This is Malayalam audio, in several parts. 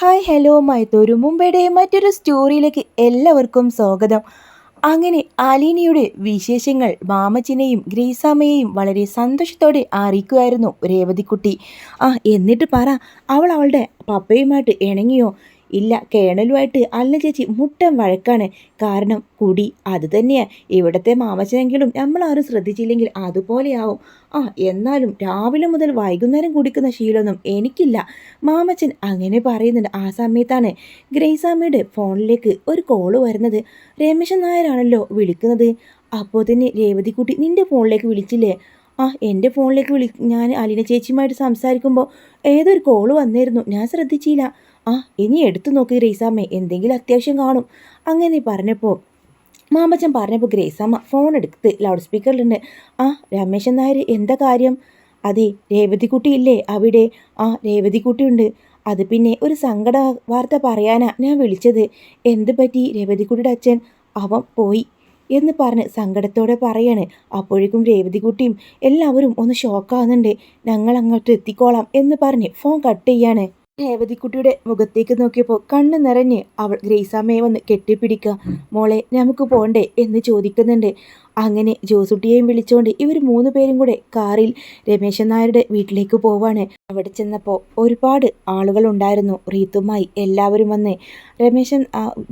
ഹായ് ഹലോ മൈത്തൂരു മുംബൈയുടെ മറ്റൊരു സ്റ്റോറിയിലേക്ക് എല്ലാവർക്കും സ്വാഗതം. അങ്ങനെ അലീനയുടെ വിശേഷങ്ങൾ മാമച്ചനെയും ഗ്രേസാമ്മയെയും വളരെ സന്തോഷത്തോടെ അറിയിക്കുമായിരുന്നു രേവതിക്കുട്ടി. എന്നിട്ട് പറ, അവൾ അവളുടെ പപ്പയുമായിട്ട് ഇണങ്ങിയോ? ഇല്ല, കേണലുമായിട്ട് അല്ല ചേച്ചി, മുട്ടൻ വഴക്കാണ്. കാരണം കുടി അത് തന്നെയാ. ഇവിടുത്തെ മാമച്ചനെങ്കിലും നമ്മളാരും ശ്രദ്ധിച്ചില്ലെങ്കിൽ അതുപോലെയാവും. എന്നാലും രാവിലെ മുതൽ വൈകുന്നേരം കുടിക്കുന്ന ശീലമൊന്നും എനിക്കില്ല. മാമച്ചൻ അങ്ങനെ പറയുന്നുണ്ട്. ആ സമയത്താണ് ഗ്രേസാമ്മയുടെ ഫോണിലേക്ക് ഒരു കോള് വരുന്നത്. രമേശൻ നായരാണല്ലോ വിളിക്കുന്നത്. അപ്പോൾ തന്നെ രേവതിക്കുട്ടി, നിന്റെ ഫോണിലേക്ക് വിളിച്ചില്ലേ? എൻ്റെ ഫോണിലേക്ക് ഞാൻ അലീന ചേച്ചിയുമായിട്ട് സംസാരിക്കുമ്പോൾ ഏതൊരു കോള് വന്നിരുന്നു, ഞാൻ ശ്രദ്ധിച്ചില്ല. ഇനി എടുത്തു നോക്ക് ഗ്രേസാമ്മേ, എന്തെങ്കിലും അത്യാവശ്യം കാണും. അങ്ങനെ പറഞ്ഞപ്പോൾ മാമച്ചൻ പറഞ്ഞപ്പോൾ ഗ്രേസാമ്മ ഫോൺ എടുത്ത് ലൗഡ് സ്പീക്കറിലുണ്ട്. രമേശൻ നായർ, എന്താ കാര്യം? അതെ, രേവതിക്കുട്ടി ഇല്ലേ അവിടെ? രേവതിക്കുട്ടിയുണ്ട്. അത് പിന്നെ ഒരു സങ്കട വാർത്ത പറയാനാ ഞാൻ വിളിച്ചത്. എന്ത് പറ്റി? രേവതിക്കുട്ടിയുടെ അച്ഛൻ അവൻ പോയി എന്ന് പറഞ്ഞ് സങ്കടത്തോടെ പറയാണ്. അപ്പോഴേക്കും രേവതിക്കുട്ടിയും എല്ലാവരും ഒന്ന് ഷോക്കാവുന്നുണ്ട്. ഞങ്ങൾ അങ്ങോട്ട് എത്തിക്കോളാം എന്ന് പറഞ്ഞ് ഫോൺ കട്ട് ചെയ്യാണ്. രേവതിക്കുട്ടിയുടെ മുഖത്തേക്ക് നോക്കിയപ്പോൾ കണ്ണ് നിറഞ്ഞ് അവൾ ഗ്രേസാമ്മയെ വന്ന് കെട്ടിപ്പിടിക്കുക. മോളെ, നമുക്ക് പോണ്ടേ എന്ന് ചോദിക്കുന്നുണ്ട്. അങ്ങനെ ജോസുട്ടിയെയും വിളിച്ചുകൊണ്ട് ഇവർ 3 പേരും കൂടെ കാറിൽ രമേശൻ നായരുടെ വീട്ടിലേക്ക് പോവാണ്. അവിടെ ചെന്നപ്പോൾ ഒരുപാട് ആളുകൾ ഉണ്ടായിരുന്നു. റീത്തുമായി എല്ലാവരും വന്ന്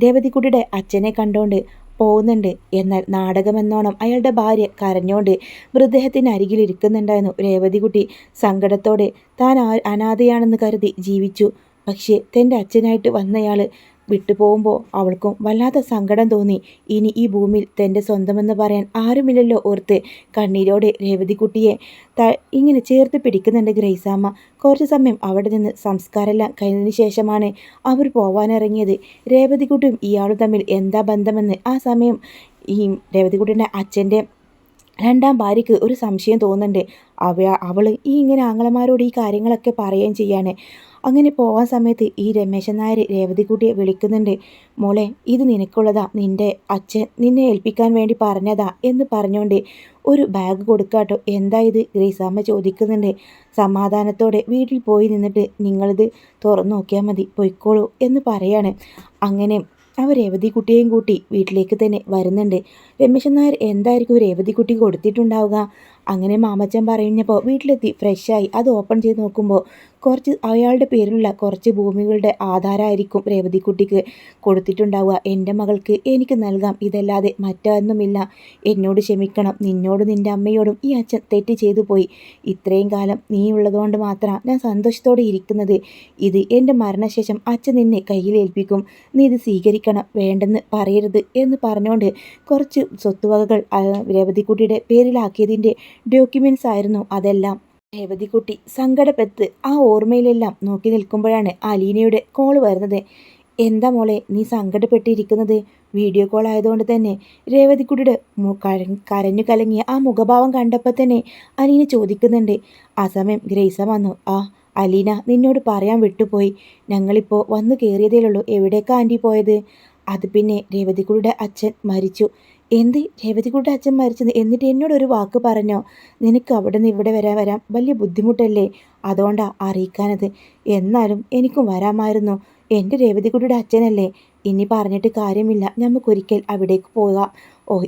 രേവതിക്കുട്ടിയുടെ അച്ഛനെ കണ്ടോണ്ട് പോകുന്നുണ്ട്. എന്നാൽ നാടകമെന്നോണം അയാളുടെ ഭാര്യ കരഞ്ഞോണ്ട് മൃതദേഹത്തിന് ഇരിക്കുന്നുണ്ടായിരുന്നു. രേവതിക്കുട്ടി സങ്കടത്തോടെ താൻ അനാഥയാണെന്ന് കരുതി ജീവിച്ചു. പക്ഷേ തൻ്റെ അച്ഛനായിട്ട് വന്നയാൾ വിട്ടുപോകുമ്പോൾ അവൾക്കും വല്ലാത്ത സങ്കടം തോന്നി. ഇനി ഈ ഭൂമിയിൽ തൻ്റെ സ്വന്തമെന്ന് പറയാൻ ആരുമില്ലല്ലോ ഓർത്ത് കണ്ണീരോടെ രേവതിക്കുട്ടിയെ ഇങ്ങനെ ചേർത്ത് പിടിക്കുന്നുണ്ട് ഗ്രേസാമ്മ. കുറച്ച് സമയം അവിടെ നിന്ന് സംസ്കാരമെല്ലാം കഴിഞ്ഞതിന് ശേഷമാണ് അവർ പോവാനിറങ്ങിയത്. രേവതിക്കുട്ടിയും ഇയാളും തമ്മിൽ എന്താ ബന്ധമെന്ന് ആ സമയം ഈ രേവതിക്കുട്ടിയുടെ അച്ഛൻ്റെ 2ാം ഭാര്യയ്ക്ക് ഒരു സംശയം തോന്നുന്നുണ്ട്. അവൾ ഇങ്ങനെ ആങ്ങളമാരോട് ഈ കാര്യങ്ങളൊക്കെ പറയുകയും ചെയ്യാണ്. അങ്ങനെ പോകാൻ സമയത്ത് ഈ രമേശൻ നായർ രേവതിക്കുട്ടിയെ വിളിക്കുന്നുണ്ട്. മോളെ, ഇത് നിനക്കുള്ളതാ, നിൻ്റെ അച്ഛൻ നിന്നെ ഏൽപ്പിക്കാൻ വേണ്ടി പറഞ്ഞതാ എന്ന് പറഞ്ഞുകൊണ്ട് ഒരു ബാഗ് കൊടുക്കാട്ടോ. എന്താ ഇത്? ഗ്രേസാമ്മ ചോദിക്കുന്നുണ്ട്. സമാധാനത്തോടെ വീട്ടിൽ പോയി നിന്നിട്ട് നിങ്ങളിത് തുറന്നു നോക്കിയാൽ മതി, പൊയ്ക്കോളൂ എന്ന് പറയാണ്. അങ്ങനെ അവർ രേവതിക്കുട്ടിയെയും കൂട്ടി വീട്ടിലേക്ക് തന്നെ വരുന്നുണ്ട്. രമേശൻ നായർ എന്തായിരിക്കും രേവതിക്കുട്ടി കൊടുത്തിട്ടുണ്ടാവുക? അങ്ങനെ മാമച്ചൻ പറഞ്ഞപ്പോൾ വീട്ടിലെത്തി ഫ്രഷായി അത് ഓപ്പൺ ചെയ്ത് നോക്കുമ്പോൾ അയാളുടെ പേരിലുള്ള കുറച്ച് ഭൂമികളുടെ ആധാരമായിരിക്കും രേവതിക്കുട്ടിക്ക് കൊടുത്തിട്ടുണ്ടാവുക. എൻ്റെ മകൾക്ക് എനിക്ക് നൽകാം, ഇതല്ലാതെ മറ്റൊന്നുമില്ല. എന്നോട് ക്ഷമിക്കണം. നിന്നോടും നിൻ്റെ അമ്മയോടും ഈ അച്ഛൻ തെറ്റ് ചെയ്തു പോയി. ഇത്രയും കാലം നീ ഉള്ളതുകൊണ്ട് മാത്രമാണ് ഞാൻ സന്തോഷത്തോടെ ഇരിക്കുന്നത്. ഇത് എൻ്റെ മരണശേഷം അച്ഛൻ നിന്നെ കയ്യിലേൽപ്പിക്കും. നീ ഇത് സ്വീകരിക്കണം, വേണ്ടെന്ന് പറയരുത് എന്ന് പറഞ്ഞുകൊണ്ട് കുറച്ച് സ്വത്തുവകകൾ രേവതിക്കുട്ടിയുടെ പേരിലാക്കിയതിൻ്റെ ഡോക്യുമെൻറ്റ്സ് ആയിരുന്നു അതെല്ലാം. രേവതിക്കുട്ടി സങ്കടപ്പെട്ട് ആ ഓർമ്മയിലെല്ലാം നോക്കി നിൽക്കുമ്പോഴാണ് അലീനയുടെ കോൾ വരുന്നത്. എന്താ മോളെ നീ സങ്കടപ്പെട്ടിരിക്കുന്നത്? വീഡിയോ കോൾ ആയതുകൊണ്ട് തന്നെ രേവതിക്കുട്ടിയുടെ കരഞ്ഞു കലങ്ങിയ ആ മുഖഭാവം കണ്ടപ്പോൾ തന്നെ അലീന ചോദിക്കുന്നുണ്ട്. ആ സമയം ഗ്രേസ വന്നു. അലീന, നിന്നോട് പറയാൻ വിട്ടുപോയി. ഞങ്ങളിപ്പോൾ വന്നു കയറിയതേയുള്ളൂ. എവിടേക്കാ ആൻറ്റി പോയത്? അത് പിന്നെ രേവതിക്കുട്ടിയുടെ അച്ഛൻ മരിച്ചു. എന്ത്? രേവതിക്കുട്ടിയുടെ അച്ഛൻ മരിച്ചത്? എന്നിട്ട് എന്നോടൊരു വാക്ക് പറഞ്ഞോ? നിനക്ക് അവിടെ നിന്ന് ഇവിടെ വരാൻ വലിയ ബുദ്ധിമുട്ടല്ലേ? അതുകൊണ്ടാ അറിയിക്കാനത്. എന്നാലും എനിക്കും വരാമായിരുന്നു. എൻ്റെ രേവതിക്കുട്ടിയുടെ അച്ഛനല്ലേ. ഇനി പറഞ്ഞിട്ട് കാര്യമില്ല, നമുക്കൊരിക്കൽ അവിടേക്ക് പോകാം.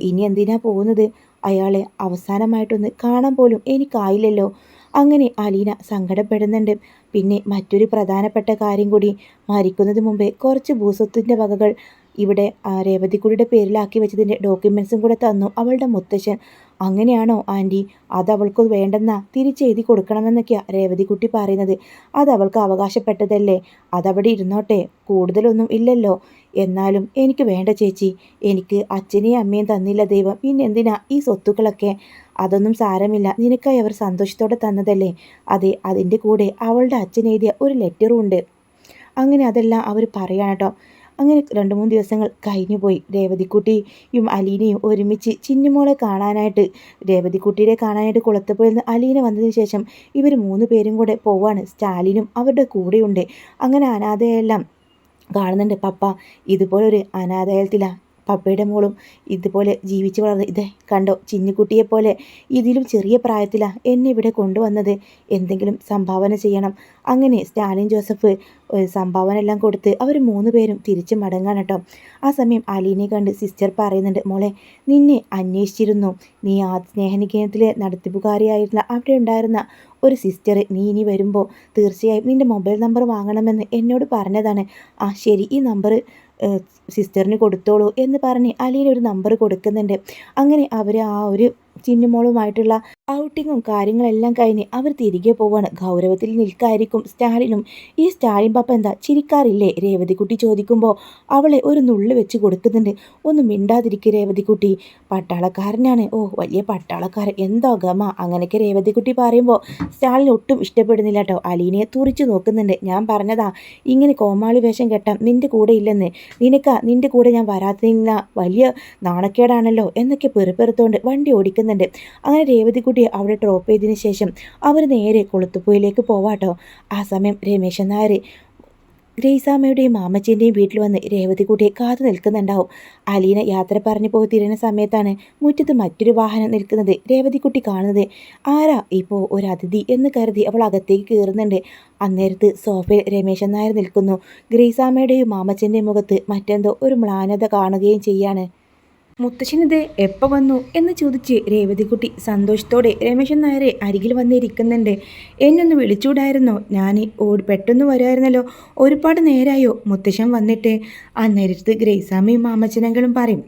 ഇനി എന്തിനാ പോകുന്നത്? അയാളെ അവസാനമായിട്ടൊന്ന് കാണാൻ പോലും എനിക്കായില്ലല്ലോ. അങ്ങനെ അലീന സങ്കടപ്പെടുന്നുണ്ട്. പിന്നെ മറ്റൊരു പ്രധാനപ്പെട്ട കാര്യം കൂടി, മരിക്കുന്നത് മുമ്പേ കുറച്ച് ഭൂസ്വത്തിൻ്റെ വകകൾ ഇവിടെ രേവതിക്കുട്ടിയുടെ പേരിലാക്കി വെച്ചതിൻ്റെ ഡോക്യുമെൻസും കൂടെ തന്നു അവളുടെ മുത്തശ്ശൻ. അങ്ങനെയാണോ ആൻറ്റി? അത് അവൾക്ക് വേണ്ടെന്നാ തിരിച്ചെഴുതി കൊടുക്കണമെന്നൊക്കെയാണ് രേവതിക്കുട്ടി പറയുന്നത്. അത് അവൾക്ക് അവകാശപ്പെട്ടതല്ലേ, അതവിടെ ഇരുന്നോട്ടെ, കൂടുതലൊന്നും ഇല്ലല്ലോ. എന്നാലും എനിക്ക് വേണ്ട ചേച്ചി, എനിക്ക് അച്ഛനെയും അമ്മയും തന്നില്ല ദൈവം, പിന്നെന്തിനാ ഈ സ്വത്തുക്കളൊക്കെ? അതൊന്നും സാരമില്ല, നിനക്കായി അവർ സന്തോഷത്തോടെ തന്നതല്ലേ. അതെ, അതിൻ്റെ കൂടെ അവളുടെ അച്ഛൻ എഴുതിയ ഒരു ലെറ്ററും ഉണ്ട്. അങ്ങനെ അതെല്ലാം അവർ പറയാണ് കേട്ടോ. അങ്ങനെ 2-3 ദിവസങ്ങൾ കഴിഞ്ഞു പോയി. രേവതിക്കുട്ടിയും അലീനയും ഒരുമിച്ച് ചിന്നുമോളെ കാണാനായിട്ട് രേവതിക്കുട്ടിയെ കാണാനായിട്ട് കുളത്തുപോയിൽ നിന്ന് അലീന വന്നതിന് ശേഷം ഇവർ 3 പേരും കൂടെ പോവാണ്. സ്റ്റാലിനും അവരുടെ കൂടെയുണ്ട്. അങ്ങനെ അനാഥയെല്ലാം കാണുന്നുണ്ട്. പപ്പ ഇതുപോലൊരു അനാഥാലയത്തിലാണ് പപ്പയുടെ മോളും ഇതുപോലെ ജീവിച്ചു വളർന്നത്. ഇത് കണ്ടോ, ചിന്നുകുട്ടിയെപ്പോലെ ഇതിലും ചെറിയ പ്രായത്തിലാണ് എന്നെ ഇവിടെ കൊണ്ടുവന്നത്. എന്തെങ്കിലും സംഭാവന ചെയ്യണം. അങ്ങനെ സ്റ്റാലിൻ ജോസഫ് സംഭാവന എല്ലാം കൊടുത്ത് അവർ 3 പേരും തിരിച്ച് മടങ്ങാണ് കേട്ടോ. ആ സമയം അലീനെ കണ്ട് സിസ്റ്റർ പറയുന്നുണ്ട്, മോളെ നിന്നെ അന്വേഷിച്ചിരുന്നു. നീ ആ സ്നേഹനികേതനത്തിലെ നടത്തിപ്പുകാരിയായിരുന്ന അവിടെ ഉണ്ടായിരുന്ന ഒരു സിസ്റ്റർ നീ ഇനി വരുമ്പോൾ തീർച്ചയായും നിൻ്റെ മൊബൈൽ നമ്പർ വാങ്ങണമെന്ന് എന്നോട് പറഞ്ഞതാണ്. ആ ശരി, ഈ നമ്പർ സിസ്റ്ററിന് കൊടുത്തോളൂ എന്ന് പറഞ്ഞ് അലീന ഒരു നമ്പർ കൊടുക്കുന്നുണ്ട്. അങ്ങനെ അവർ ആ ഒരു ചിന്നുമോളുമായിട്ടുള്ള ഔട്ടിങ്ങും കാര്യങ്ങളെല്ലാം കഴിഞ്ഞ് അവർ തിരികെ പോവാണ്. ഗൗരവത്തിൽ നിൽക്കായിരിക്കും സ്റ്റാലിനും. ഈ സ്റ്റാലിൻ പപ്പ എന്താ ചിരിക്കാറില്ലേ? രേവതിക്കുട്ടി ചോദിക്കുമ്പോൾ അവളെ ഒരു നുള്ളു വെച്ച് കൊടുക്കുന്നുണ്ട്. ഒന്നും മിണ്ടാതിരിക്കുക രേവതിക്കുട്ടി, പട്ടാളക്കാരനാണ്. ഓ വലിയ പട്ടാളക്കാരൻ, എന്തോ ഗമ. അങ്ങനെയൊക്കെ രേവതിക്കുട്ടി പറയുമ്പോൾ സ്റ്റാലിൻ ഒട്ടും ഇഷ്ടപ്പെടുന്നില്ല കേട്ടോ. അലീനയെ തുറിച്ചു നോക്കുന്നുണ്ട്. ഞാൻ പറഞ്ഞതാ ഇങ്ങനെ കോമാളി വേഷം കെട്ടാം നിൻ്റെ കൂടെ ഇല്ലെന്ന്. നിൻ്റെ കൂടെ ഞാൻ വരാത്തിരുന്ന വലിയ നാണക്കേടാണല്ലോ എന്നൊക്കെ പെറുപ്പെറുത്തോണ്ട് വണ്ടി ഓടിക്കുന്നുണ്ട്. അങ്ങനെ രേവതിക്കുട്ടിയെ അവിടെ ഡ്രോപ്പ് ചെയ്തതിന് ശേഷം അവർ നേരെ കൊളുത്തുപുഴയിലേക്ക് പോവാട്ടോ. ആ സമയം രമേശൻ നായർ ഗ്രേസാമ്മയുടെയും മാമച്ചൻ്റെയും വീട്ടിൽ വന്ന് രേവതിക്കുട്ടിയെ കാത്തു നിൽക്കുന്നുണ്ടാവും. അലീന യാത്ര പറഞ്ഞു പോയി തിരിയുന്ന സമയത്താണ് മുറ്റത്ത് മറ്റൊരു വാഹനം നിൽക്കുന്നത് രേവതിക്കുട്ടി കാണുന്നത്. ആരാ ഇപ്പോൾ ഒരു അതിഥി എന്ന് കരുതി അവൾ അകത്തേക്ക് കയറുന്നുണ്ട്. അന്നേരത്ത് സോഫയിൽ രമേശൻ നായർ നിൽക്കുന്നു. ഗ്രേസാമ്മയുടെയും മാമച്ചൻ്റെയും മുഖത്ത് മറ്റെന്തോ ഒരു മ്ലാനത കാണുകയും ചെയ്യാണ്. മുത്തശ്ശനിത് എപ്പോൾ വന്നു എന്ന് ചോദിച്ച് രേവതിക്കുട്ടി സന്തോഷത്തോടെ രമേശൻ നായരെ അരികിൽ വന്നിരിക്കുന്നുണ്ട്. എന്നൊന്ന് വിളിച്ചുകൂടായിരുന്നോ? ഞാൻ പെട്ടെന്ന് വരുമായിരുന്നല്ലോ. ഒരുപാട് നേരമായോ മുത്തശ്ശൻ വന്നിട്ട്? അന്നേരത്ത് ഗ്രേസാമ്മയും മാമച്ചനങ്ങളും പറയും,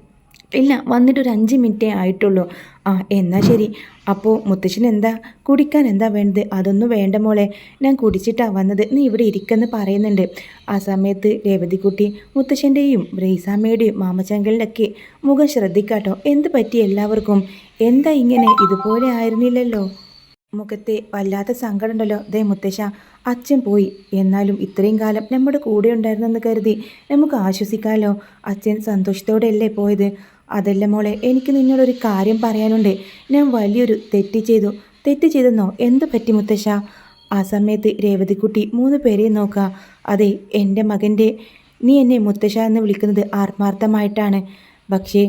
ഇല്ല വന്നിട്ട് ഒരു 5 മിനിറ്റേ ആയിട്ടുള്ളൂ. ആ എന്നാൽ ശരി. അപ്പോൾ മുത്തശ്ശൻ എന്താ കുടിക്കാൻ എന്താ വേണ്ടത്? അതൊന്നും വേണ്ട മോളെ, ഞാൻ കുടിച്ചിട്ടാണ് വന്നത്, നീ ഇവിടെ ഇരിക്കെന്ന് പറയുന്നുണ്ട്. ആ സമയത്ത് രേവതിക്കുട്ടി മുത്തശ്ശൻ്റെയും ഗ്രേസാമ്മയുടെയും മാമച്ചങ്കളിലൊക്കെ മുഖം ശ്രദ്ധിക്കാട്ടോ. എന്ത് പറ്റി എല്ലാവർക്കും? എന്താ ഇങ്ങനെ? ഇതുപോലെ ആയിരുന്നില്ലല്ലോ. മുഖത്തെ വല്ലാത്ത സങ്കടമുണ്ടല്ലോ. ദേ മുത്തശ്ശ, അച്ഛൻ പോയി, എന്നാലും ഇത്രയും കാലം നമ്മുടെ കൂടെ ഉണ്ടായിരുന്നെന്ന് കരുതി നമുക്ക് ആശ്വസിക്കാമല്ലോ. അച്ഛൻ സന്തോഷത്തോടെയല്ലേ പോയത്? അതല്ല മോളെ, എനിക്ക് നിന്നോടൊരു കാര്യം പറയാനുണ്ട്. ഞാൻ വലിയൊരു തെറ്റ് ചെയ്തെന്നോ? എന്ത് പറ്റി മുത്തശ്ശ? ആ സമയത്ത് രേവതിക്കുട്ടി 3 പേരെയും നോക്കുക. അതെ, എൻ്റെ മകൻ്റെ നീ എന്നെ മുത്തശ്ശ എന്ന് വിളിക്കുന്നത് ആത്മാർത്ഥമായിട്ടാണ്. പക്ഷേ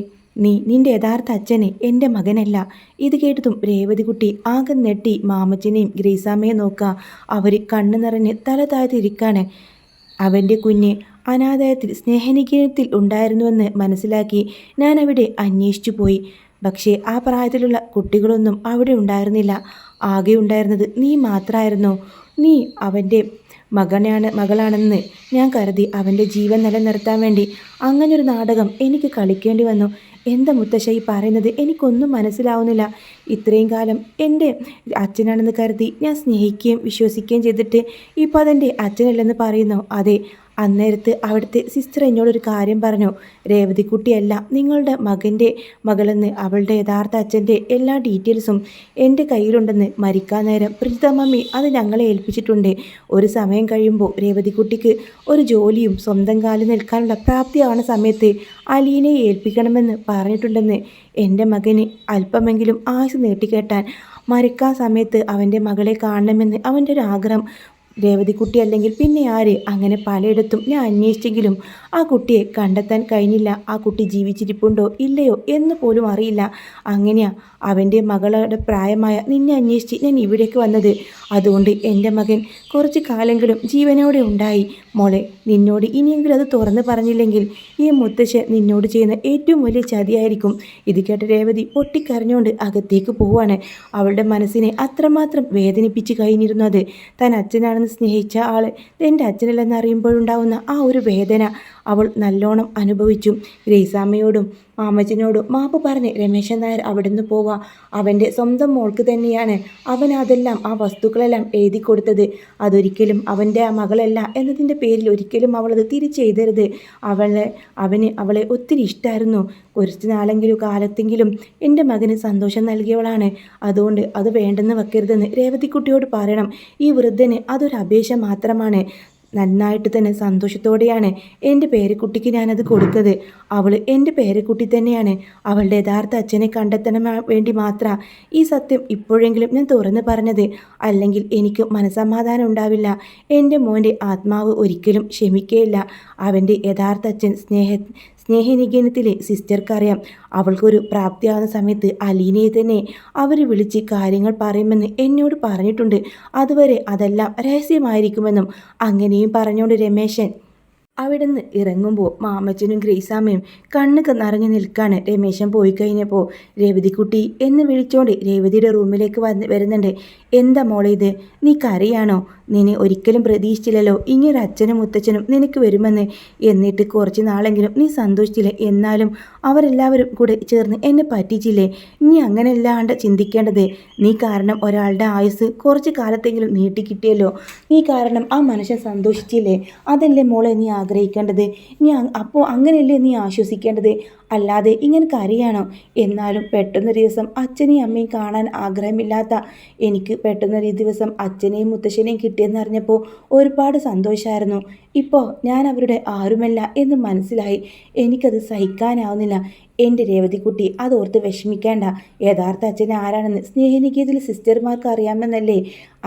നിൻ്റെ യഥാർത്ഥ അച്ഛനെ എൻ്റെ മകനല്ല. ഇത് കേട്ടതും രേവതിക്കുട്ടി ആകെ നെട്ടി മാമച്ചനെയും ഗ്രേസാമ്മയെ നോക്കുക. അവർ കണ്ണു നിറഞ്ഞ് തല താഴ്ത്തിരിക്കാണ്. അവൻ്റെ കുഞ്ഞ് അനാഥാലയത്തിൽ സ്നേഹനികേതനത്തിൽ ഉണ്ടായിരുന്നുവെന്ന് മനസ്സിലാക്കി ഞാൻ അവിടെ അന്വേഷിച്ചു പോയി. പക്ഷേ ആ പ്രായത്തിലുള്ള കുട്ടികളൊന്നും അവിടെ ഉണ്ടായിരുന്നില്ല. ആകെ ഉണ്ടായിരുന്നത് നീ മാത്രമായിരുന്നു. നീ അവൻ്റെ മകളാണെന്ന് ഞാൻ കരുതി. അവൻ്റെ ജീവൻ നിലനിർത്താൻ വേണ്ടി അങ്ങനൊരു നാടകം എനിക്ക് കളിക്കേണ്ടി വന്നു. എന്താ മുത്തശ്ശ ഈ പറയുന്നത്? എനിക്കൊന്നും മനസ്സിലാവുന്നില്ല. ഇത്രയും കാലം എൻ്റെ അച്ഛനാണെന്ന് കരുതി ഞാൻ സ്നേഹിക്കുകയും വിശ്വസിക്കുകയും ചെയ്തിട്ട് ഇപ്പോൾ അതെൻ്റെ അച്ഛനല്ലെന്ന് പറയുന്നു. അതെ, അന്നേരത്ത് അവിടുത്തെ സിസ്റ്റർ എന്നോടൊരു കാര്യം പറഞ്ഞു. രേവതിക്കുട്ടിയല്ല നിങ്ങളുടെ മകൻ്റെ മകളെന്ന്. അവളുടെ യഥാർത്ഥ അച്ഛൻ്റെ എല്ലാ ഡീറ്റെയിൽസും എൻ്റെ കയ്യിലുണ്ടെന്ന്. മരിക്കാൻ നേരം പ്രീത മമ്മി അത് ഞങ്ങളെ ഏൽപ്പിച്ചിട്ടുണ്ട്. ഒരു സമയം കഴിയുമ്പോൾ രേവതിക്കുട്ടിക്ക് ഒരു ജോലിയും സ്വന്തം കാലിൽ നിൽക്കാനുള്ള പ്രാപ്തിയാവുന്ന സമയത്ത് അലീനയെ ഏൽപ്പിക്കണമെന്ന് പറഞ്ഞിട്ടുണ്ടെന്ന്. എൻ്റെ മകന് അല്പമെങ്കിലും ആയുസ് നീട്ടിക്കെട്ടാൻ മരിക്കാൻ സമയത്ത് അവൻ്റെ മകളെ കാണണമെന്ന് അവൻ്റെ ഒരു ആഗ്രഹം. രേവതിക്കുട്ടി അല്ലെങ്കിൽ പിന്നെ ആര്? അങ്ങനെ പലയിടത്തും ഞാൻ അന്വേഷിച്ചെങ്കിലും ആ കുട്ടിയെ കണ്ടെത്താൻ കഴിഞ്ഞില്ല. ആ കുട്ടി ജീവിച്ചിരിപ്പുണ്ടോ ഇല്ലയോ എന്ന് പോലും അറിയില്ല. അങ്ങനെയാ അവൻ്റെ മകളുടെ പ്രായമായ നിന്നെ അന്വേഷിച്ച് ഞാൻ ഇവിടേക്ക് വന്നത്. അതുകൊണ്ട് എൻ്റെ മകൻ കുറച്ച് കാലെങ്കിലും ജീവനോടെ ഉണ്ടായി. മോളെ, നിന്നോട് ഇനിയെങ്കിലും അത് തുറന്ന് പറഞ്ഞില്ലെങ്കിൽ ഈ മുത്തശ്ശൻ നിന്നോട് ചെയ്യുന്ന ഏറ്റവും വലിയ ചതിയായിരിക്കും. ഇത് കേട്ട രേവതി പൊട്ടിക്കരഞ്ഞുകൊണ്ട് അകത്തേക്ക് പോവാണ്. അവളുടെ മനസ്സിനെ അത്രമാത്രം വേദനിപ്പിച്ച് കഴിഞ്ഞിരുന്നു അത്. താൻ അച്ഛനാണെന്ന് സ്നേഹിച്ച ആൾ എൻ്റെ അച്ഛനല്ലെന്നറിയുമ്പോഴുണ്ടാവുന്ന ആ ഒരു വേദന അവൾ നല്ലോണം അനുഭവിച്ചു. ഗ്രേസാമ്മയോടും മാമച്ചനോടും മാപ്പ് പറഞ്ഞ് രമേശൻ നായർ അവിടെ നിന്ന് പോവാ. അവൻ്റെ സ്വന്തം മോൾക്ക് തന്നെയാണ് അവൻ അതെല്ലാം ആ വസ്തുക്കളെല്ലാം എഴുതി കൊടുത്തത്. അതൊരിക്കലും അവൻ്റെ ആ മകളല്ല എന്നതിൻ്റെ പേരിൽ ഒരിക്കലും അവളത് തിരിച്ചെഴുതരുത്. അവളെ ഒത്തിരി ഇഷ്ടമായിരുന്നു. കുറച്ച് നാളെങ്കിലും കാലത്തെങ്കിലും എൻ്റെ മകന് സന്തോഷം നൽകിയവളാണ്. അതുകൊണ്ട് അത് വേണ്ടെന്ന് വെക്കരുതെന്ന് രേവതിക്കുട്ടിയോട് പറയണം. ഈ വൃദ്ധന് അതൊരു അപേക്ഷ മാത്രമാണ്. നന്നായിട്ട് തന്നെ സന്തോഷത്തോടെയാണ് എൻ്റെ പേരക്കുട്ടിക്ക് ഞാനത് കൊടുത്തത്. അവൾ എൻ്റെ പേരക്കുട്ടി തന്നെയാണ്. അവളുടെ യഥാർത്ഥ അച്ഛനെ കണ്ടെത്താൻ വേണ്ടി മാത്രമാണ് ഈ സത്യം ഇപ്പോഴെങ്കിലും ഞാൻ തുറന്ന് പറഞ്ഞത്. അല്ലെങ്കിൽ എനിക്ക് മനസ്സമാധാനം ഉണ്ടാവില്ല. എൻ്റെ മോൻ്റെ ആത്മാവ് ഒരിക്കലും ക്ഷമിക്കുകയില്ല. അവൻ്റെ യഥാർത്ഥ അച്ഛൻ സ്നേഹനികേതനത്തിലെ സിസ്റ്റർക്കറിയാം അവൾക്കൊരു പ്രാപ്തിയാകുന്ന സമയത്ത് അലീനയെ തന്നെ അവർ വിളിച്ച് കാര്യങ്ങൾ പറയുമെന്ന് എന്നോട് പറഞ്ഞിട്ടുണ്ട്. അതുവരെ അതെല്ലാം രഹസ്യമായിരിക്കുമെന്നും അങ്ങനെയും പറഞ്ഞുകൊണ്ട് രമേശൻ അവിടുന്ന് ഇറങ്ങുമ്പോൾ മാമച്ചനും ഗ്രേസാമ്മയും കണ്ണൊക്കെ നിറഞ്ഞു നിൽക്കാണ്. രമേശൻ പോയി കഴിഞ്ഞപ്പോൾ രേവതിക്കുട്ടി എന്ന് വിളിച്ചോണ്ട് രേവതിയുടെ റൂമിലേക്ക് വരുന്നുണ്ട്. എന്താ മോളെ ഇത്? നീ കരയാണോ? നിന്നെ ഒരിക്കലും പ്രതീക്ഷിച്ചില്ലല്ലോ ഇങ്ങനൊരു അച്ഛനും മുത്തച്ഛനും നിനക്ക് വരുമെന്ന്. എന്നിട്ട് കുറച്ച് നാളെങ്കിലും നീ സന്തോഷിച്ചില്ലേ? എന്നാലും അവരെല്ലാവരും കൂടെ ചേർന്ന് എന്നെ പറ്റിച്ചില്ലേ? നീ അങ്ങനെയല്ലാണ്ട് ചിന്തിക്കേണ്ടത്. നീ കാരണം ഒരാളുടെ ആയുസ് കുറച്ച് കാലത്തെങ്കിലും നീട്ടിക്കിട്ടിയല്ലോ. നീ കാരണം ആ മനുഷ്യൻ സന്തോഷിച്ചില്ലേ? അതല്ലേ മോളെ നീ ആഗ്രഹിക്കേണ്ടത്. നീ അപ്പോൾ അങ്ങനെയല്ലേ നീ ആശ്വസിക്കേണ്ടത്, അല്ലാതെ ഇങ്ങനെ കരയാണോ? എന്നാലും പെട്ടെന്നൊരു ദിവസം അച്ഛനെയും അമ്മയും കാണാൻ ആഗ്രഹമില്ലാത്ത എനിക്ക് പെട്ടെന്നൊരു ദിവസം അച്ഛനെയും മുത്തശ്ശനെയും കിട്ടിയെന്ന് അറിഞ്ഞപ്പോൾ ഒരുപാട് സന്തോഷമായിരുന്നു. ഇപ്പോൾ ഞാൻ അവരുടെ ആരുമല്ല എന്ന് മനസ്സിലായി. എനിക്കത് സഹിക്കാനാവുന്നില്ല. എൻ്റെ രേവതിക്കുട്ടി അതോർത്ത് വിഷമിക്കേണ്ട. യഥാർത്ഥ അച്ഛൻ ആരാണെന്ന് സ്നേഹനികേതത്തിലെ സിസ്റ്റർമാർക്ക് അറിയാമെന്നല്ലേ?